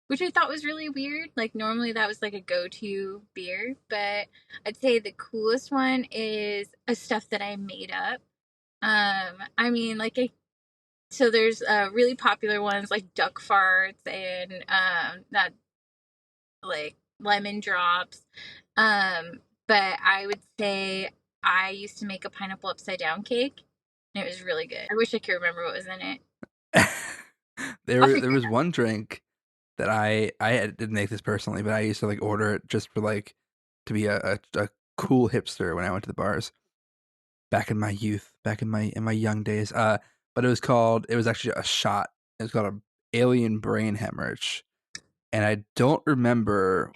which I thought was really weird. Like, normally that was like a go-to beer, but I'd say the coolest one is a stuff that I made up. I mean, like, so there's really popular ones like duck farts and that like lemon drops. But I would say I used to make a pineapple upside down cake, and it was really good. I wish I could remember what was in it. I'll There figure it was one drink that I didn't make this personally, but I used to like order it just for like to be a cool hipster when I went to the bars back in my youth, back in my young days. But it was actually a shot. It was called a alien brain hemorrhage, and I don't remember.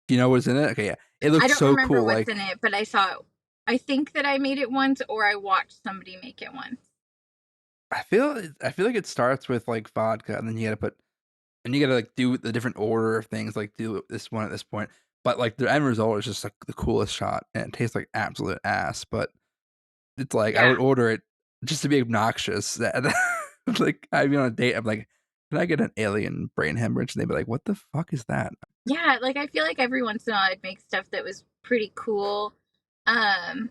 Do you know what's in it? Okay, yeah, it I looked don't so remember cool. what's Like in it, but I saw it. I think that I made it once, or I watched somebody make it once. I feel like it starts with like vodka, and then you gotta put and you gotta like do the different order of things, like do this one at this point. But like the end result is just like the coolest shot, and it tastes like absolute ass. But it's like I Yeah. would order it just to be obnoxious. Like I'd be on a date, I'm like, can I get an alien brain hemorrhage? And they'd be like, what the fuck is that? Yeah, like I feel like every once in a while I'd make stuff that was pretty cool. Um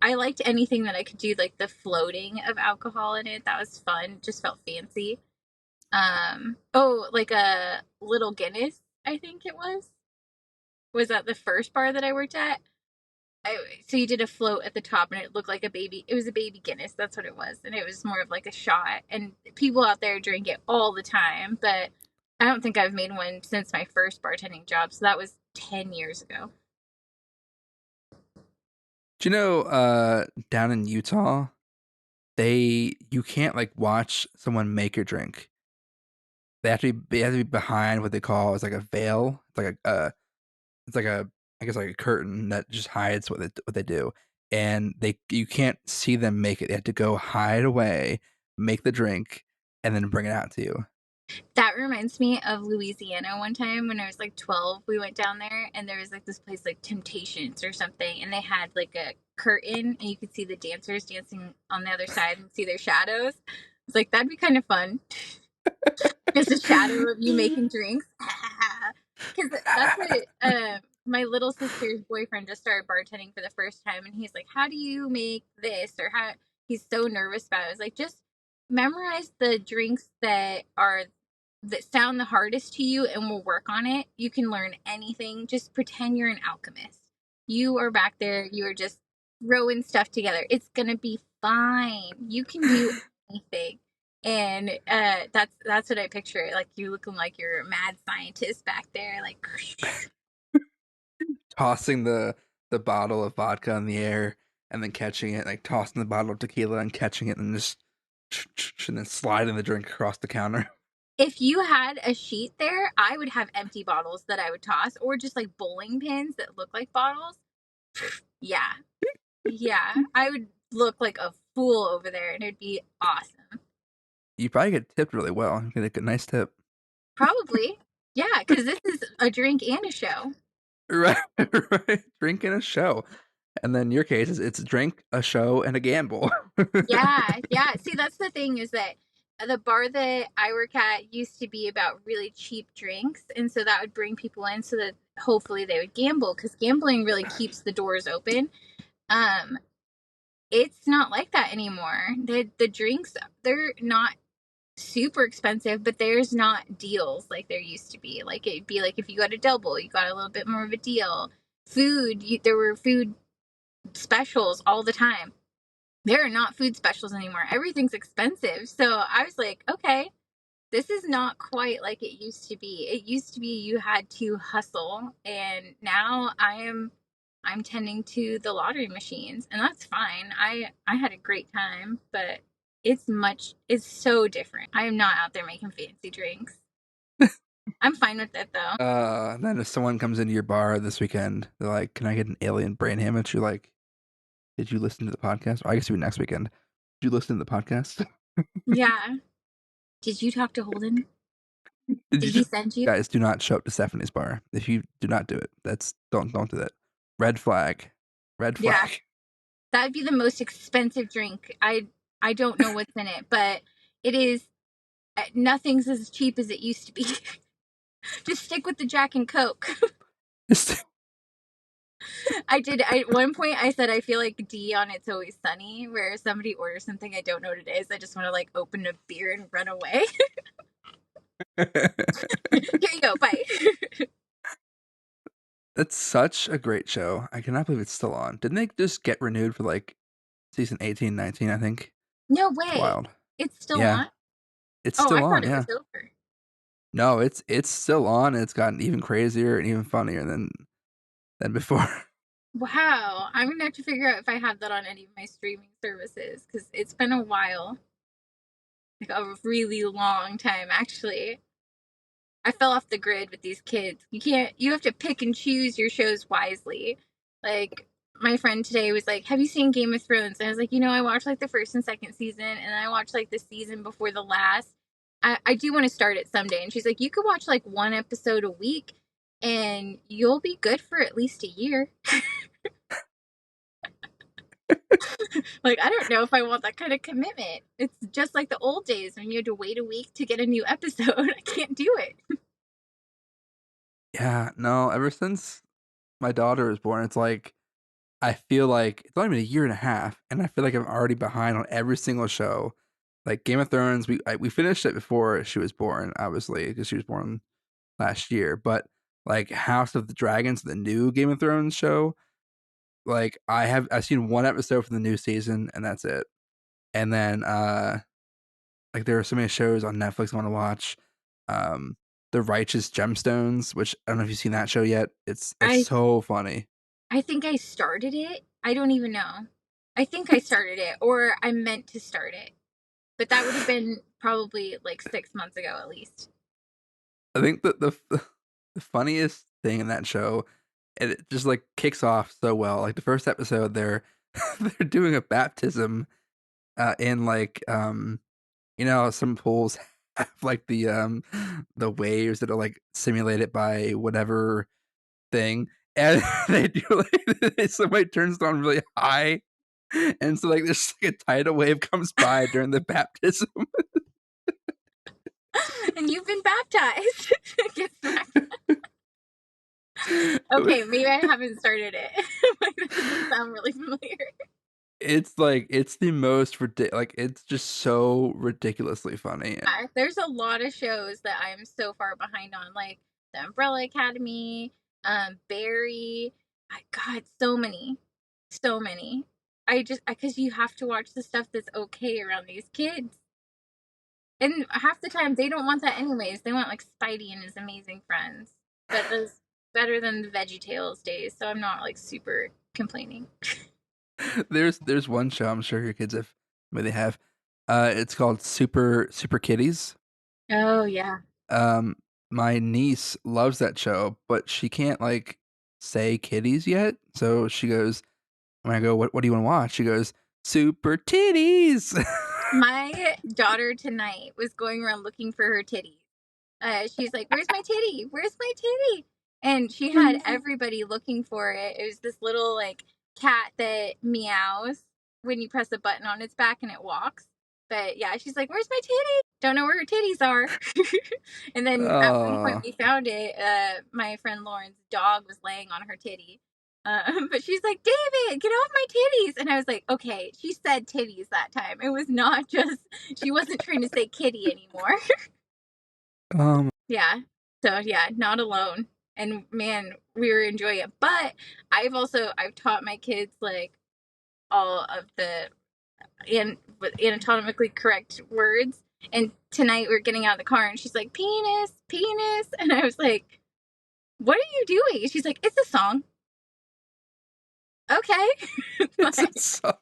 I liked anything that I could do like the floating of alcohol in it. That was fun. Just felt fancy. Oh, like a little Guinness, I think it was. Was that the first bar that I worked at? So you did a float at the top, and it looked like a baby. It was a baby Guinness. That's what it was, and it was more of like a shot. And people out there drink it all the time, but I don't think I've made one since my first bartending job. So that was 10 years ago. Do you know down in Utah, you can't like watch someone make your drink. They have to be behind what they call it's like a veil. It's like it's like a I guess like a curtain that just hides what they do. And you can't see them make it. They have to go hide away, make the drink, and then bring it out to you. That reminds me of Louisiana. One time when I was like 12, we went down there and there was like this place like Temptations or something, and they had like a curtain and you could see the dancers dancing on the other side and see their shadows. It's like that'd be kind of fun. Just a shadow of you making drinks. Because that's what my little sister's boyfriend just started bartending for the first time, and he's like, "How do you make this?" Or how he's so nervous about it. I was like, just memorize the drinks that sound the hardest to you, and we'll work on it. You can learn anything. Just pretend you're an alchemist. You are back there. You are just throwing stuff together. It's gonna be fine. You can do anything. And that's what I picture. Like you looking like you're a mad scientist back there, like Tossing the bottle of vodka in the air and then catching it, like tossing the bottle of tequila and catching it and just and then sliding the drink across the counter. if you had a sheet there, I would have empty bottles that I would toss, or just like bowling pins that look like bottles. Yeah, yeah, I would look like a fool over there, and it'd be awesome. You probably get tipped really well. You get a nice tip. Probably, yeah, because this is a drink and a show. Right, right. Drink and a show. And then in your case, it's a drink, a show, and a gamble. Yeah, yeah. See, that's the thing is that the bar that I work at used to be about really cheap drinks, and so that would bring people in so that hopefully they would gamble because gambling really keeps the doors open. Um, it's not like that anymore. The drinks, they're not super expensive, but there's not deals like there used to be. Like it'd be like if you got a double, you got a little bit more of a deal. Food, there were food specials all the time. There are not food specials anymore. Everything's expensive. So I was like, okay, this is not quite like it used to be. It used to be you had to hustle, and now I'm tending to the lottery machines, and that's fine. I had a great time, but it's so different. I am not out there making fancy drinks. I'm fine with it though. Then if someone comes into your bar this weekend, they're like, "Can I get an alien brain damage?" You're like, "Did you listen to the podcast?" Or I guess it'll be next weekend. Did you listen to the podcast? Yeah. Did you talk to Holden? Did you Did he just send you? guys do not show up to Stephanie's bar. If you do not do it, that's don't do that. Red flag. Red Yeah. flag. That'd be the most expensive drink. I don't know what's in it, but it is nothing's as cheap as it used to be. Just stick with the Jack and Coke. At one point I said I feel like D on It's Always Sunny, where somebody orders something I don't know what it is. I just want to like open a beer and run away. Here you go, bye. That's such a great show. I cannot believe it's still on. Didn't they just get renewed for like season 18, 19, I think? No It's way. wild. It's still Yeah. on? It's Oh, still I on, thought it yeah. was over. No, it's still on. It's gotten even crazier and even funnier than before. Wow. I'm gonna have to figure out if I have that on any of my streaming services because it's been a while. Like a really long time, actually. I fell off the grid with these kids. You have to pick and choose your shows wisely. Like, my friend today was like, "Have you seen Game of Thrones?" And I was like, I watched like the first and second season, and I watched like the season before the last. I do want to start it someday. And she's like, "You could watch like one episode a week, and you'll be good for at least a year." Like, I don't know if I want that kind of commitment. It's just like the old days when you had to wait a week to get a new episode. I can't do it. Yeah, no, ever since my daughter was born, it's like I feel like it's only been a year and a half, and I feel like I'm already behind on every single show. Like Game of Thrones, we finished it before she was born, obviously, because she was born last year. But like House of the Dragons, the new Game of Thrones show, like I've seen one episode from the new season, and that's it. And then like there are so many shows on Netflix I want to watch. Um, The Righteous Gemstones, which I don't know if you've seen that show yet. It's I so funny. I think I started it. I don't even know. I think I started it, or I meant to start it. But that would have been probably like 6 months ago at least. I think that the funniest thing in that show, and it just like kicks off so well. Like the first episode, they're they're doing a baptism in like some pools have, like, the waves that are, like, simulated by whatever thing, and they do, like somebody turns it on really high, and so, like, this like, a tidal wave comes by during the baptism. And you've been baptized. Get smacked. Okay, maybe I haven't started it. Like, that doesn't sound really familiar. It's like it's the most like, it's just so ridiculously funny. There's a lot of shows that I'm so far behind on, like The Umbrella Academy, Barry. God, so many, so many. I just because you have to watch the stuff that's okay around these kids, and half the time they don't want that anyways. They want like Spidey and his amazing friends, but those better than the VeggieTales days. So I'm not like super complaining. There's one show I'm sure your kids have maybe they have, it's called Super Kitties. Oh yeah. Um, my niece loves that show, but she can't, like, say kitties yet, so she goes when I go, "What do you wanna watch?" She goes, "Super titties." My daughter tonight was going around looking for her titties. She's like, "Where's my titty? Where's my titty?" And she had everybody looking for it. It was this little like cat that meows when you press a button on its back and it walks. But yeah, she's like, "Where's my titty? Don't know where her titties are." And then at one point Aw. we found it. My friend Lauren's dog was laying on her titty. But she's like, "David, get off my titties." And I was like, okay, she said titties that time. It was not just, she wasn't trying to say kitty anymore. Um, Yeah. So yeah, not alone. And man, we were enjoying it. But I've taught my kids like all of the anatomically correct words. And tonight we're getting out of the car and she's like, penis, penis. And I was like, what are you doing? She's like, it's a song. Okay. it's a like, song.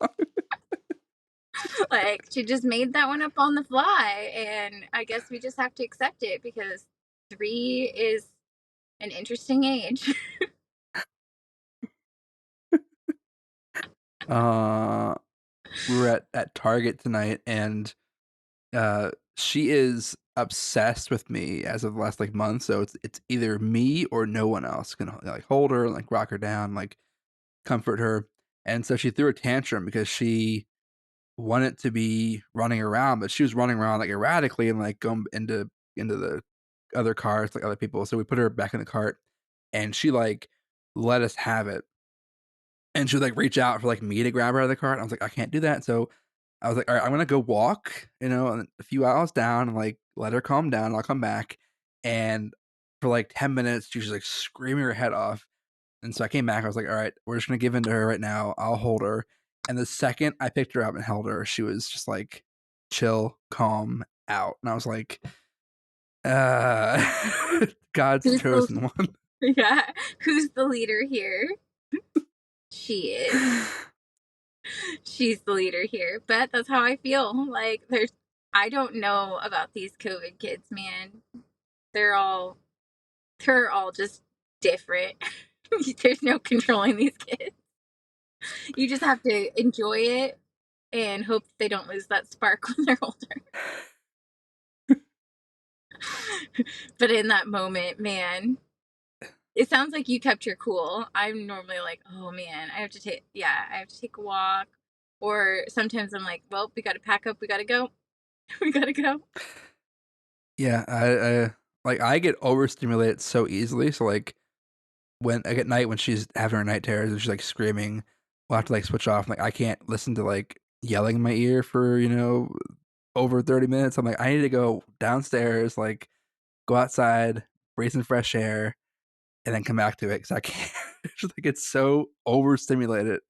like she just made that one up on the fly. And I guess we just have to accept it because 3 is an interesting age. Uh, we were at Target tonight, and, she is obsessed with me as of the last, like, month, so it's either me or no one else can, like, hold her, like, rock her down, like, comfort her, and so she threw a tantrum because she wanted to be running around, but she was running around, like, erratically and, like, going into the other cars, like, other people, so we put her back in the cart, and she, like, let us have it, and she would, like, reach out for, like, me to grab her out of the cart, and I was like, "I can't do that," so I was like, "Alright, I'm gonna go walk, a few aisles down and, like, let her calm down, and I'll come back," and for, like, 10 minutes, she was, like, screaming her head off, and so I came back, I was like, "Alright, we're just gonna give in to her right now, I'll hold her," and the second I picked her up and held her, she was just, like, chill, calm, out, and I was like, God's Who's the chosen one." yeah, who's the leader here? She is. She's the leader here. But that's how I feel. Like I don't know about these COVID kids, man. They're all they're all just different. There's no controlling these kids. You just have to enjoy it and hope they don't lose that spark when they're older. But in that moment, man, it sounds like you kept your cool. I'm normally like, oh man, I have to take a walk. Or sometimes I'm like, well, we got to pack up, we got to go, we got to go. Yeah, I get overstimulated so easily, so, like, when like, at night when she's having her night terrors and she's, like, screaming, we'll have to, like, switch off, like, I can't listen to, like, yelling in my ear for, over 30 minutes. I'm like, "I need to go downstairs, like, go outside, breathe some fresh air, and then come back to it because I can't." It's just, like, it's so overstimulated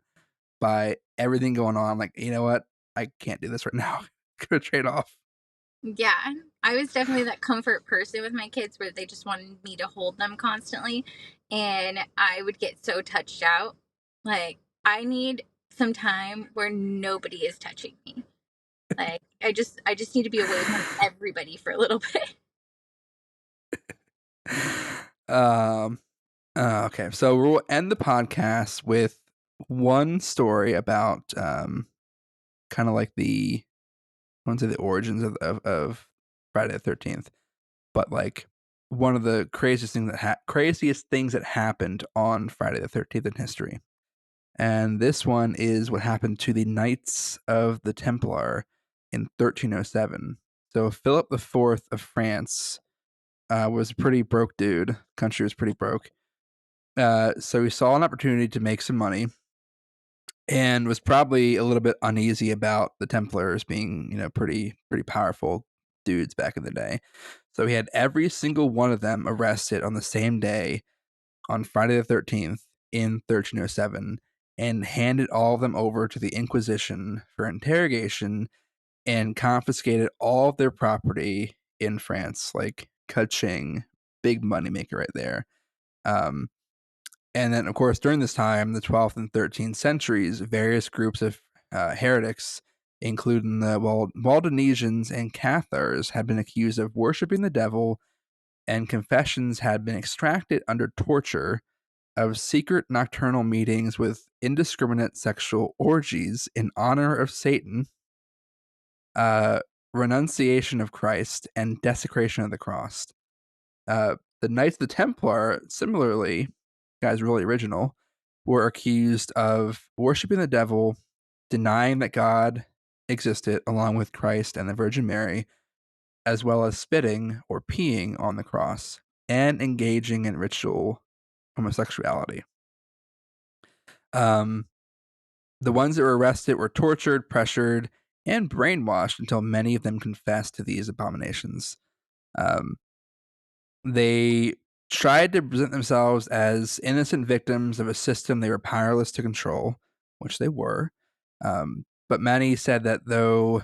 by everything going on, like, "You know what? I can't do this right now." Gonna trade off. Yeah, I was definitely that comfort person with my kids where they just wanted me to hold them constantly. And I would get so touched out. Like, I need some time where nobody is touching me. Like, I just need to be away from everybody for a little bit. Um, okay, so we'll end the podcast with one story about, kinda like the I wouldn't say the origins of Friday the 13th, but like one of the craziest things that happened on Friday the 13th in history. And this one is what happened to the Knights of the Templar in 1307. So Philip IV of France was a pretty broke dude. Country was pretty broke. So he saw an opportunity to make some money and was probably a little bit uneasy about the Templars being, pretty powerful dudes back in the day. So he had every single one of them arrested on the same day on Friday the 13th in 1307 and handed all of them over to the Inquisition for interrogation and confiscated all of their property in France, like ka-ching, big moneymaker right there. And then, of course, during this time, the 12th and 13th centuries, various groups of heretics, including the Waldenesians and Cathars, had been accused of worshiping the devil, and confessions had been extracted under torture of secret nocturnal meetings with indiscriminate sexual orgies in honor of Satan, renunciation of Christ, and desecration of the cross. The Knights of the Templar, similarly, guys, really original, were accused of worshiping the devil, denying that God existed along with Christ and the Virgin Mary, as well as spitting or peeing on the cross and engaging in ritual homosexuality. The ones that were arrested were tortured, pressured, and brainwashed until many of them confessed to these abominations. They tried to present themselves as innocent victims of a system they were powerless to control, which they were. But many said that though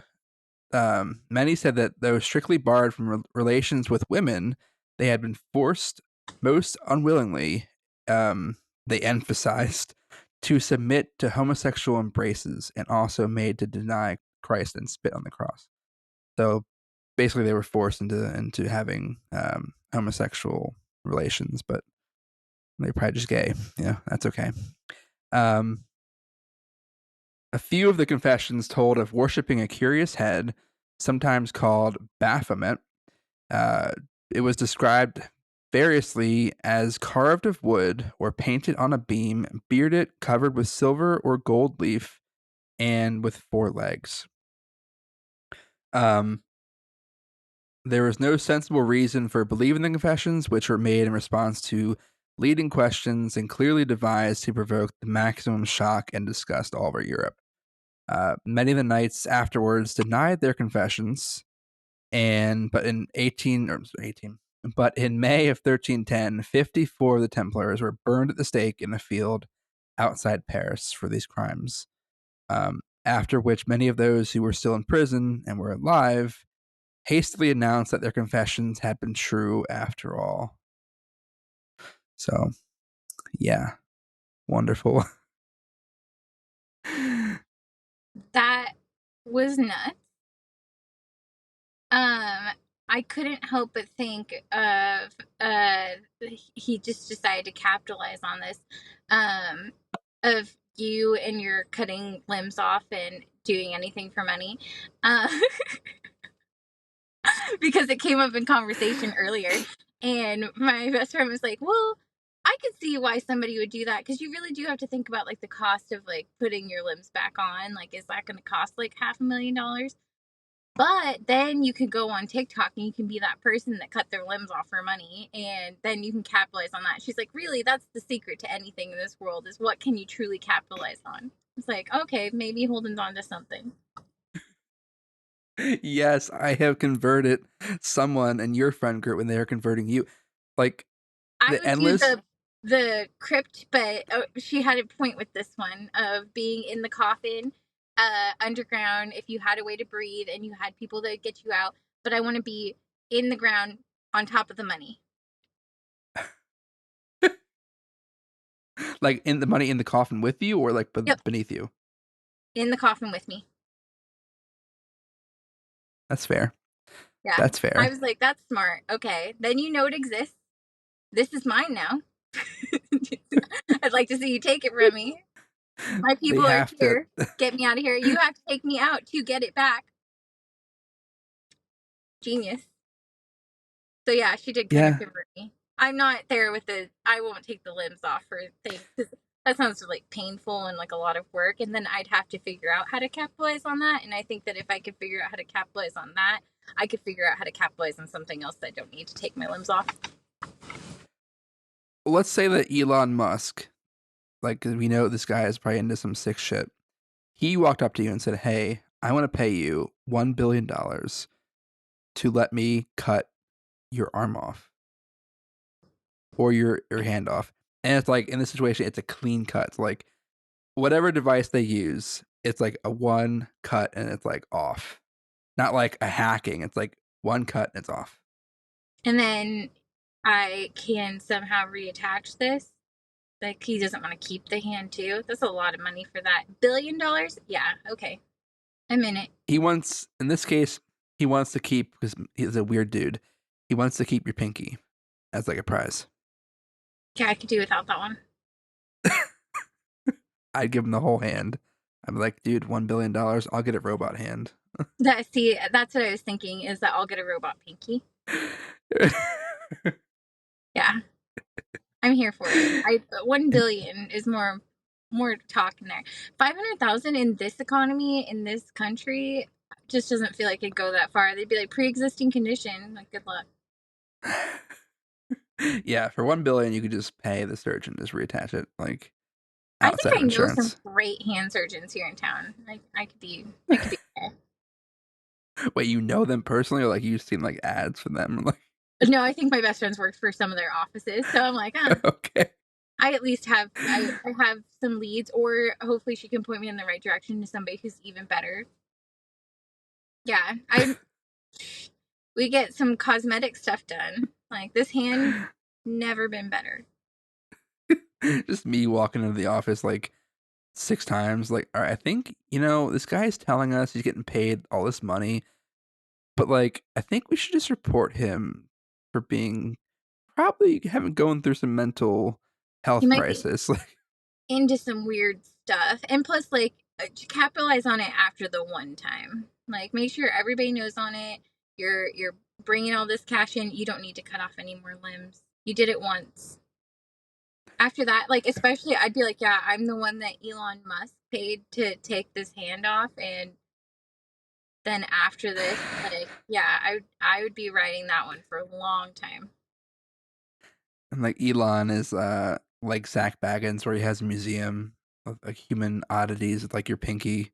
strictly barred from relations with women, they had been forced, most unwillingly, they emphasized, to submit to homosexual embraces and also made to deny Christ and spit on the cross. So basically, they were forced into having homosexual relations, but they're probably just gay. Yeah, that's okay. A few of the confessions told of worshiping a curious head, sometimes called Baphomet. It was described variously as carved of wood or painted on a beam, bearded, covered with silver or gold leaf, and with 4 legs. There was no sensible reason for believing the confessions, which were made in response to leading questions and clearly devised to provoke the maximum shock and disgust all over Europe. Many of the knights afterwards denied their confessions, but in May of 1310, 54 of the Templars were burned at the stake in a field outside Paris for these crimes. After which, many of those who were still in prison and were alive hastily announced that their confessions had been true after all. So, yeah, wonderful. That was nuts. I couldn't help but think of he just decided to capitalize on this. Of you and your cutting limbs off and doing anything for money. Because it came up in conversation earlier, and my best friend was like, well, I could see why somebody would do that, because you really do have to think about like the cost of like putting your limbs back on. Like, is that going to cost like $500,000? But then you could go on TikTok and you can be that person that cut their limbs off for money, and then you can capitalize on that. She's like, really, that's the secret to anything in this world, is what can you truly capitalize on. It's like, okay, maybe Holden's onto something. Yes, I have converted someone in your friend group when they are converting you. Like, I the would endless... do the crypt, but she had a point with this one of being in the coffin, underground, if you had a way to breathe and you had people that would get you out. But I want to be in the ground on top of the money. Like, in the money in the coffin with you, or like Yep. beneath you? In the coffin with me. That's fair. Yeah. That's fair. I was like, that's smart. Okay. Then you know it exists. This is mine now. I'd like to see you take it from me. My people are here. Get me out of here. You have to take me out to get it back. Genius. So yeah, she did kind of Yeah. convert me. I'm not there with I won't take the limbs off for things, 'cause that sounds like painful and like a lot of work. And then I'd have to figure out how to capitalize on that. And I think that if I could figure out how to capitalize on that, I could figure out how to capitalize on something else that I don't need to take my limbs off. Let's say that Elon Musk, like, 'cause we know this guy is probably into some sick shit. He walked up to you and said, "Hey, I want to pay you $1 billion to let me cut your arm off or your hand off." And it's like in this situation, it's a clean cut. It's like whatever device they use, it's like a one cut and it's like off. Not like a hacking. It's like one cut and it's off. And then I can somehow reattach this. Like, he doesn't want to keep the hand too. That's a lot of money for that. $1 billion? Yeah, okay. I'm in it. He wants, in this case, he wants to keep, because he's a weird dude, he wants to keep your pinky as like a prize. Yeah, I could do without that one. I'd give him the whole hand. I'm like, dude, $1 billion, I'll get a robot hand. That's what I was thinking, is that I'll get a robot pinky. Yeah. I'm here for it. 1 billion is more talk in there. 500,000 in this economy, in this country, just doesn't feel like it'd go that far. They'd be like, pre-existing condition. Like, good luck. Yeah, for $1 billion, you could just pay the surgeon, just reattach it, like I think outside I of know some insurance. great hand surgeons here in town. Like, I could be okay. Wait, you know them personally, or like you've seen like ads for them? Like, No, I think my best friends work for some of their offices, so I'm like, okay, I at least have I have some leads, or hopefully she can point me in the right direction to somebody who's even better. Yeah, we get some cosmetic stuff done. Like, this hand never been better. just me walking into the office like 6 times. Like, all right, I think this guy's telling us he's getting paid all this money, but like, I think we should just report him for being probably having going through some mental He health might be crisis. Like, into some weird stuff, and plus, like, capitalize on it after the one time. Like, make sure everybody knows on it. You're bringing all this cash in. You don't need to cut off any more limbs. You did it once. After that, like, especially, I'd be like, yeah, I'm the one that Elon Musk paid to take this hand off, and then after this, like, yeah, I would be writing that one for a long time. and like Elon is like Zach Baggins, where he has a museum of like human oddities. With, like your pinky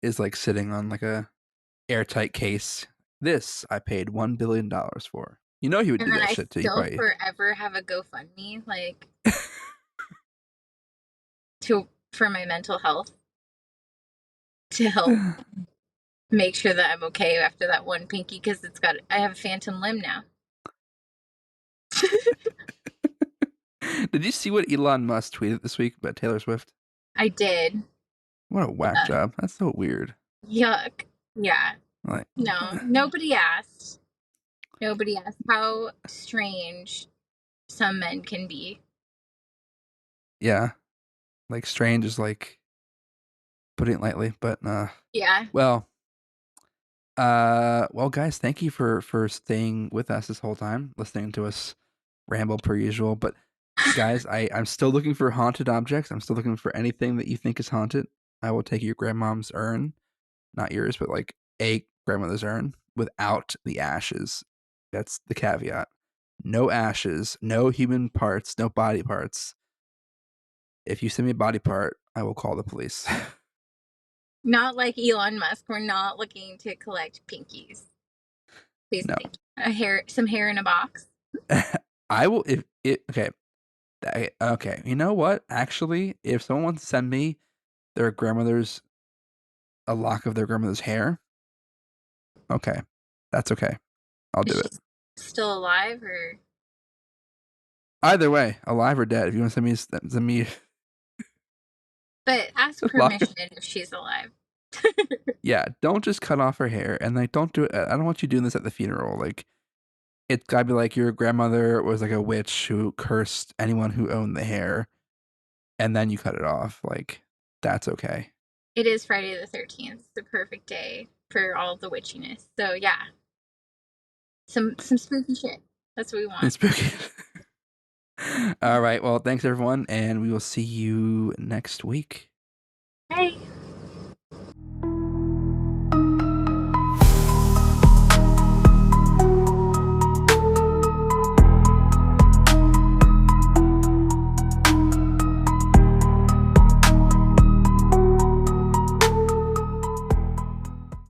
is like sitting on like a airtight case. This I paid $1 billion for. You know he would And do then that I shit too. He still probably forever have a GoFundMe, like, for my mental health, to help make sure that I'm okay after that one pinky, because I have a phantom limb now. Did you see what Elon Musk tweeted this week about Taylor Swift? I did. What a whack Yeah. job. That's so weird. Yuck. Yeah. Like, No, nobody asked. Nobody asked. How strange some men can be. yeah, like strange is like putting it lightly, but Yeah. well, well, guys, thank you for staying with us this whole time, listening to us ramble per usual. But guys, I'm still looking for haunted objects. I'm still looking for anything that you think is haunted. I will take your grandmom's urn, not yours, but like a grandmother's urn without the ashes. That's the caveat. No ashes, no human parts, no body parts. If you send me a body part, I will call the police. Not like Elon Musk. We're not looking to collect pinkies. Please, No. some hair in a box. I will if it okay. Okay, you know what? Actually, if someone wants to send me their grandmother's a lock of their grandmother's hair, okay, that's okay. I'll do Is it. she still alive, or? Either way, alive or dead. If you want to send me But ask a lock of, permission if she's alive. yeah, don't just cut off her hair and like don't do it. I don't want you doing this at the funeral. Like it's gotta be like your grandmother was like a witch who cursed anyone who owned the hair, and then you cut it off. Like that's okay. It is Friday the 13th. It's the perfect day for all the witchiness. So yeah, some spooky shit. That's what we want. It's spooky. All right. Well, thanks everyone, and we will see you next week. Hey.